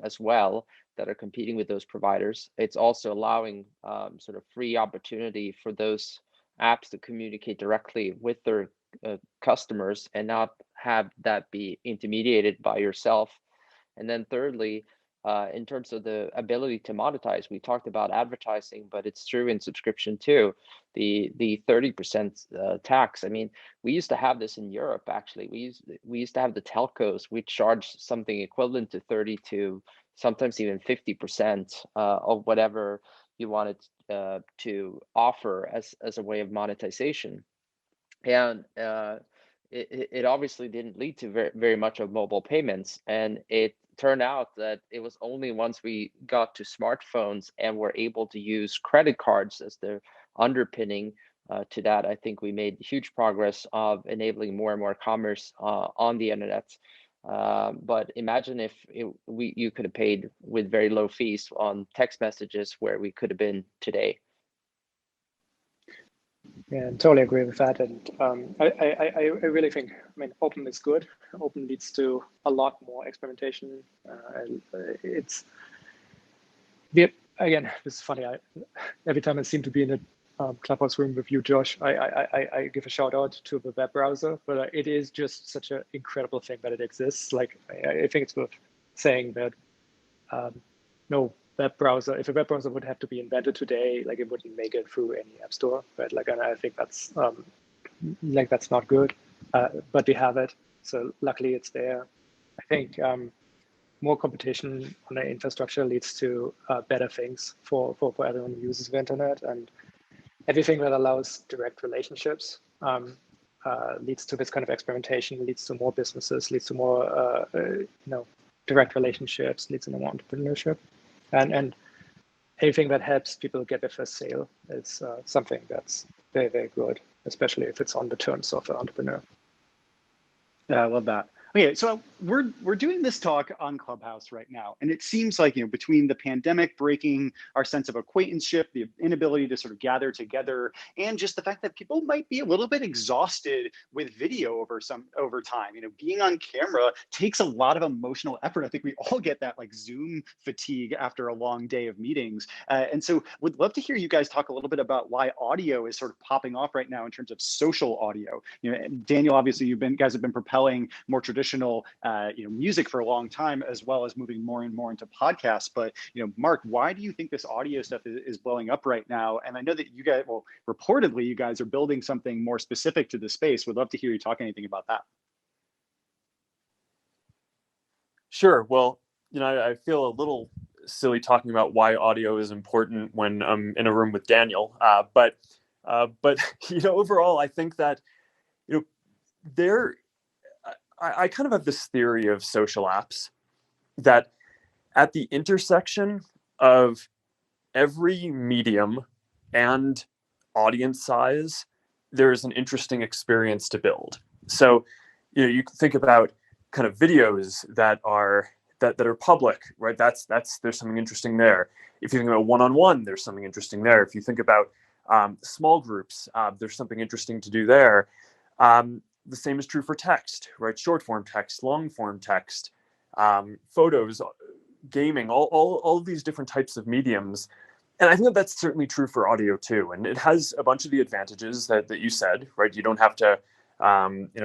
as well that are competing with those providers, it's also allowing sort of free opportunity for those apps to communicate directly with their customers and not have that be intermediated by yourself. And then thirdly, in terms of the ability to monetize, we talked about advertising, but it's true in subscription too. The 30% tax. We used to have this in Europe. Actually, we used to have the telcos. We charged something equivalent to 30 to sometimes even 50% of whatever you wanted to offer as a way of monetization, and it obviously didn't lead to very, very much of mobile payments. And it turned out that it was only once we got to smartphones and were able to use credit cards as the underpinning to that, I think we made huge progress of enabling more and more commerce on the internet. But imagine if you could have paid with very low fees on text messages, where we could have been today. Yeah, totally agree with that. And I really think, open is good. Open leads to a lot more experimentation. And again, this is funny. Every time I seem to be in a Clubhouse room with you, Josh, I give a shout out to the web browser, but it is just such an incredible thing that it exists. I think it's worth saying that no web browser, if a web browser would have to be invented today, like it wouldn't make it through any app store, right? Like, and I think that's that's not good, but we have it. So luckily it's there. I think more competition on the infrastructure leads to better things for everyone who uses the internet, and everything that allows direct relationships leads to this kind of experimentation, leads to more businesses, leads to more direct relationships, leads to more entrepreneurship, and anything that helps people get their first sale is something that's very, very good, especially if it's on the terms of an entrepreneur. Yeah, I love that. Okay, so we're doing this talk on Clubhouse right now, and it seems like, between the pandemic breaking our sense of acquaintanceship, the inability to sort of gather together, and just the fact that people might be a little bit exhausted with video over time. Being on camera takes a lot of emotional effort. I think we all get that like Zoom fatigue after a long day of meetings, and so would love to hear you guys talk a little bit about why audio is sort of popping off right now in terms of social audio. Daniel, obviously you guys have been propelling more traditional music for a long time, as well as moving more and more into podcasts. But Mark, why do you think this audio stuff is blowing up right now? And I know that you guys, well, reportedly you guys are building something more specific to the space. Would love to hear you talk anything about that. Sure. Well, I feel a little silly talking about why audio is important when I'm in a room with Daniel. But overall, I think that there. I kind of have this theory of social apps that at the intersection of every medium and audience size, there's an interesting experience to build. So, you can think about kind of videos that are public, right? There's something interesting there. If you think about one-on-one, there's something interesting there. If you think about small groups, there's something interesting to do there. The same is true for text, right? Short form text, long form text, photos, gaming, all of these different types of mediums. And I think that's certainly true for audio too. And it has a bunch of the advantages that you said, right? You don't have to,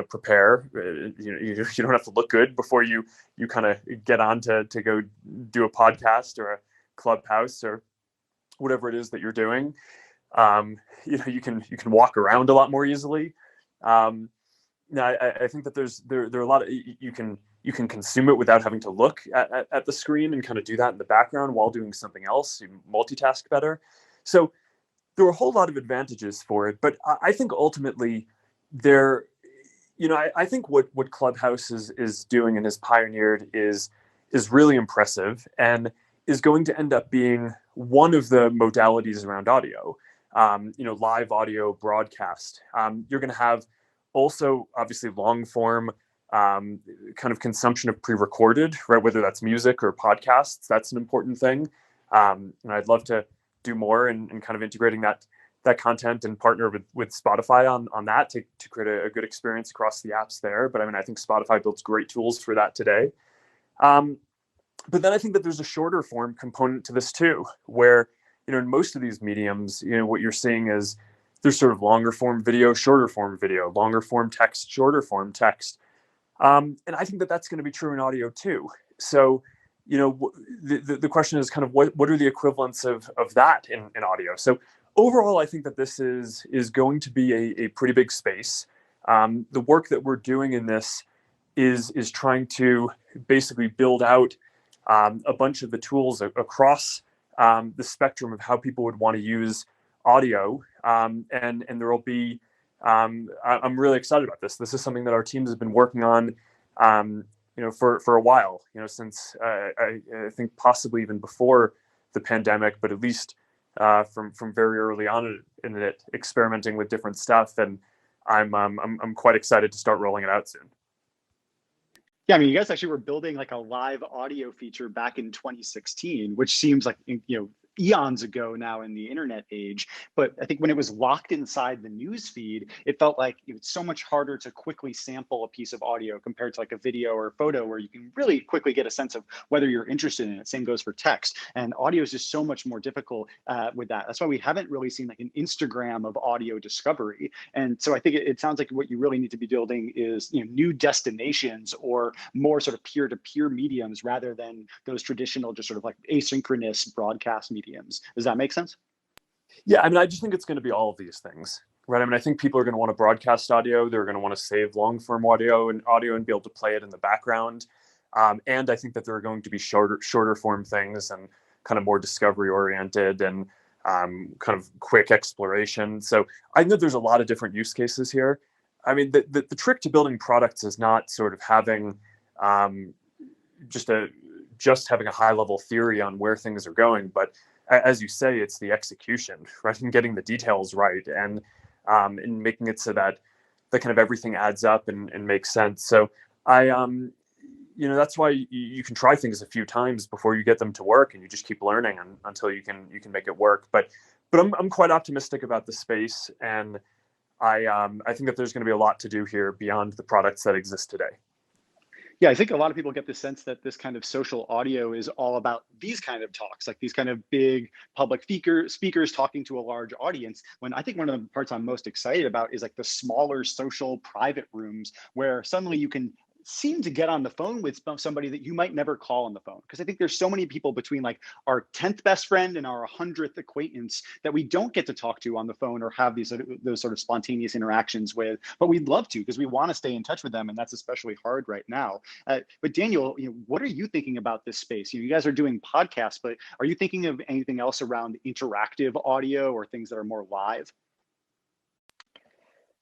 prepare. You don't have to look good before you kind of get on to go do a podcast or a Clubhouse or whatever it is that you're doing. You can walk around a lot more easily. I think that there are a lot of you can consume it without having to look at the screen and kind of do that in the background while doing something else. You multitask better. So there are a whole lot of advantages for it. But I think ultimately I think what Clubhouse is doing and has pioneered is really impressive and is going to end up being one of the modalities around audio. Live audio broadcast. You're going to have also, obviously, long form kind of consumption of pre-recorded, right? Whether that's music or podcasts, that's an important thing. And I'd love to do more in kind of integrating that content and partner with Spotify on that to create a good experience across the apps there. But I think Spotify builds great tools for that today. But then I think that there's a shorter form component to this too, where in most of these mediums, what you're seeing is there's sort of longer form video, shorter form video, longer form text, shorter form text. And I think that that's going to be true in audio too. So, the question is kind of what are the equivalents of that in audio? So overall, I think that this is going to be a pretty big space. The work that we're doing in this is trying to basically build out a bunch of the tools across the spectrum of how people would want to use audio, and there will be. I'm really excited about this. This is something that our teams have been working on, for a while. Since I think possibly even before the pandemic, but at least from very early on in it, experimenting with different stuff, and I'm quite excited to start rolling it out soon. Yeah, you guys actually were building like a live audio feature back in 2016, which seems like eons ago now in the internet age. But I think when it was locked inside the news feed, it felt like it's so much harder to quickly sample a piece of audio compared to like a video or a photo where you can really quickly get a sense of whether you're interested in it. Same goes for text. And audio is just so much more difficult with that. That's why we haven't really seen like an Instagram of audio discovery. And so I think it sounds like what you really need to be building is new destinations or more sort of peer-to-peer mediums rather than those traditional just sort of like asynchronous broadcast mediums. Does that make sense? Yeah, I mean, I just think it's going to be all of these things, right? I mean, I think people are going to want to broadcast audio. They're going to want to save long-form audio and be able to play it in the background. And I think that there are going to be shorter form things and kind of more discovery oriented and kind of quick exploration. So I know there's a lot of different use cases here. I mean, the trick to building products is not sort of having just having a high level theory on where things are going, but as you say, it's the execution, right? And getting the details right and making it so that kind of everything adds up and makes sense. So that's why you can try things a few times before you get them to work, and you just keep learning until you can make it work. But I'm quite optimistic about the space, and I think that there's going to be a lot to do here beyond the products that exist today. Yeah, I think a lot of people get the sense that this kind of social audio is all about these kind of talks, like these kind of big public speakers talking to a large audience, when I think one of the parts I'm most excited about is like the smaller social private rooms where suddenly you can seem to get on the phone with somebody that you might never call on the phone. Because I think there's so many people between like our 10th best friend and our 100th acquaintance that we don't get to talk to on the phone or have those sort of spontaneous interactions with, but we'd love to because we want to stay in touch with them, and that's especially hard right now. But Daniel, what are you thinking about this space? You guys are doing podcasts, but are you thinking of anything else around interactive audio or things that are more live?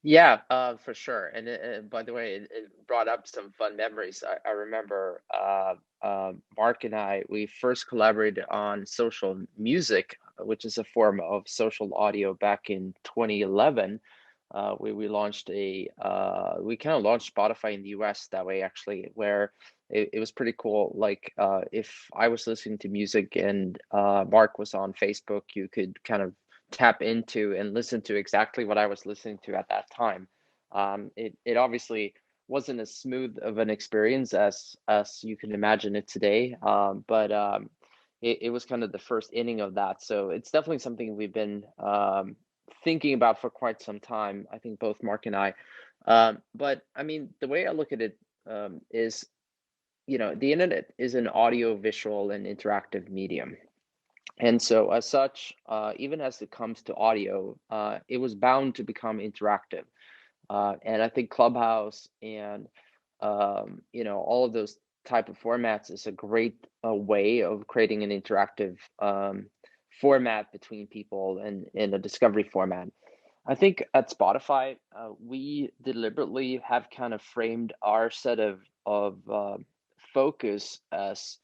Yeah, for sure. And by the way, it brought up some fun memories. I remember Mark and we first collaborated on social music, which is a form of social audio back in 2011. We launched we kind of launched Spotify in the US that way, actually, where it was pretty cool. Like if I was listening to music and Mark was on Facebook, you could kind of tap into and listen to exactly what I was listening to at that time. It obviously wasn't as smooth of an experience as you can imagine it today, but it was kind of the first inning of that. So it's definitely something we've been thinking about for quite some time, I think both Mark and I. But I mean, the way I look at it is, the internet is an audio, visual, and interactive medium. And so, as such, even as it comes to audio, it was bound to become interactive. And I think Clubhouse and all of those type of formats is a great way of creating an interactive format between people and in a discovery format. I think at Spotify, we deliberately have kind of framed our set of focus as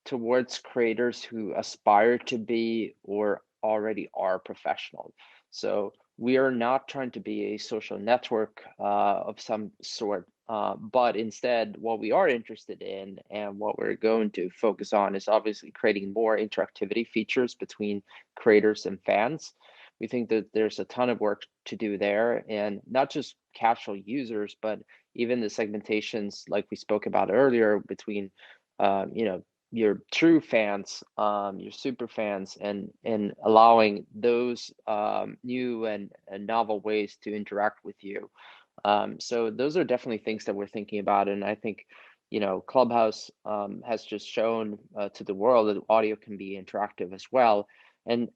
towards creators who aspire to be or already are professional. So we are not trying to be a social network of some sort, but instead what we are interested in and what we're going to focus on is obviously creating more interactivity features between creators and fans. We think that there's a ton of work to do there, and not just casual users, but even the segmentations like we spoke about earlier between your true fans, your super fans, and allowing those new and novel ways to interact with you. So those are definitely things that we're thinking about, and I think Clubhouse has just shown to the world that audio can be interactive as well. And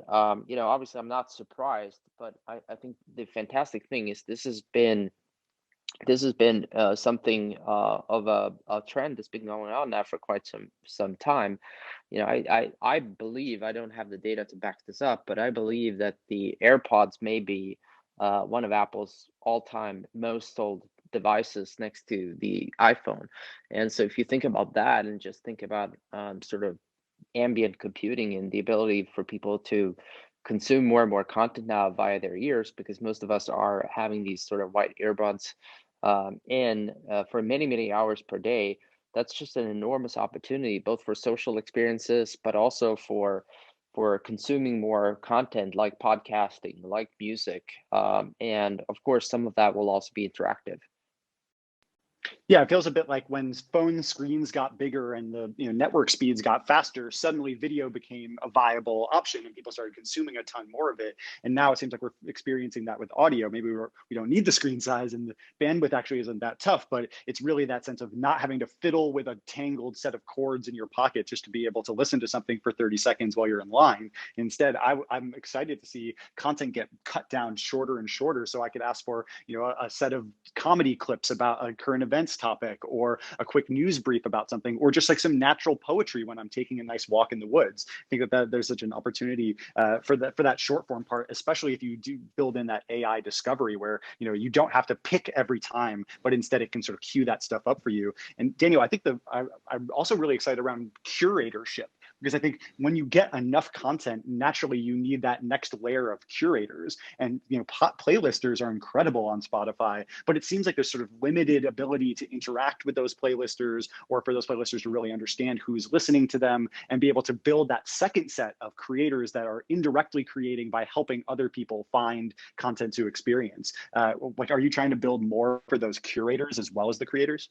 obviously I'm not surprised, but I think the fantastic thing is this has been something of a trend that's been going on now for quite some time. I believe, I don't have the data to back this up, but I believe that the AirPods may be one of Apple's all-time most sold devices next to the iPhone. And so if you think about that and just think about sort of ambient computing and the ability for people to consume more and more content now via their ears, because most of us are having these sort of white earbuds in for many hours per day. That's just an enormous opportunity, both for social experiences, but also for for consuming more content like podcasting, like music, and of course, some of that will also be interactive. Yeah, it feels a bit like when phone screens got bigger and the network speeds got faster, suddenly video became a viable option and people started consuming a ton more of it. And now it seems like we're experiencing that with audio. Maybe we don't need the screen size and the bandwidth actually isn't that tough, but it's really that sense of not having to fiddle with a tangled set of chords in your pocket just to be able to listen to something for 30 seconds while you're in line. Instead, I'm excited to see content get cut down shorter and shorter so I could ask for a set of comedy clips about a current events topic, or a quick news brief about something, or just like some natural poetry when I'm taking a nice walk in the woods. I think that there's such an opportunity for that short form part, especially if you do build in that AI discovery where you don't have to pick every time, but instead it can sort of queue that stuff up for you. And Daniel, I think I'm also really excited around curatorship, because I think when you get enough content, naturally you need that next layer of curators. And playlisters are incredible on Spotify, but it seems like there's sort of limited ability to interact with those playlisters, or for those playlisters to really understand who's listening to them and be able to build that second set of creators that are indirectly creating by helping other people find content to experience. Are you trying to build more for those curators as well as the creators?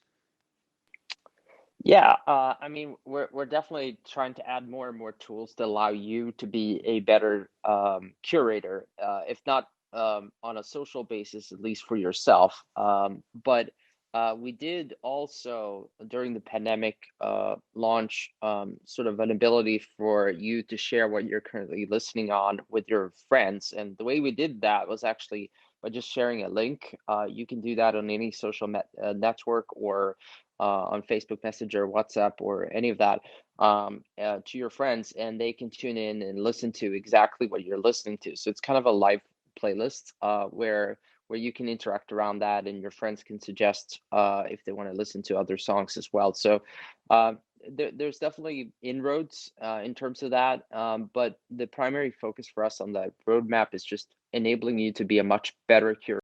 Yeah, I mean, we're definitely trying to add more and more tools to allow you to be a better curator, if not on a social basis, at least for yourself. But we did also, during the pandemic, launch sort of an ability for you to share what you're currently listening on with your friends. And the way we did that was actually by just sharing a link. You can do that on any social network, or on Facebook Messenger, WhatsApp, or any of that, to your friends, and they can tune in and listen to exactly what you're listening to. So it's kind of a live playlist where you can interact around that, and your friends can suggest if they want to listen to other songs as well. So there's definitely inroads in terms of that, but the primary focus for us on the roadmap is just enabling you to be a much better curator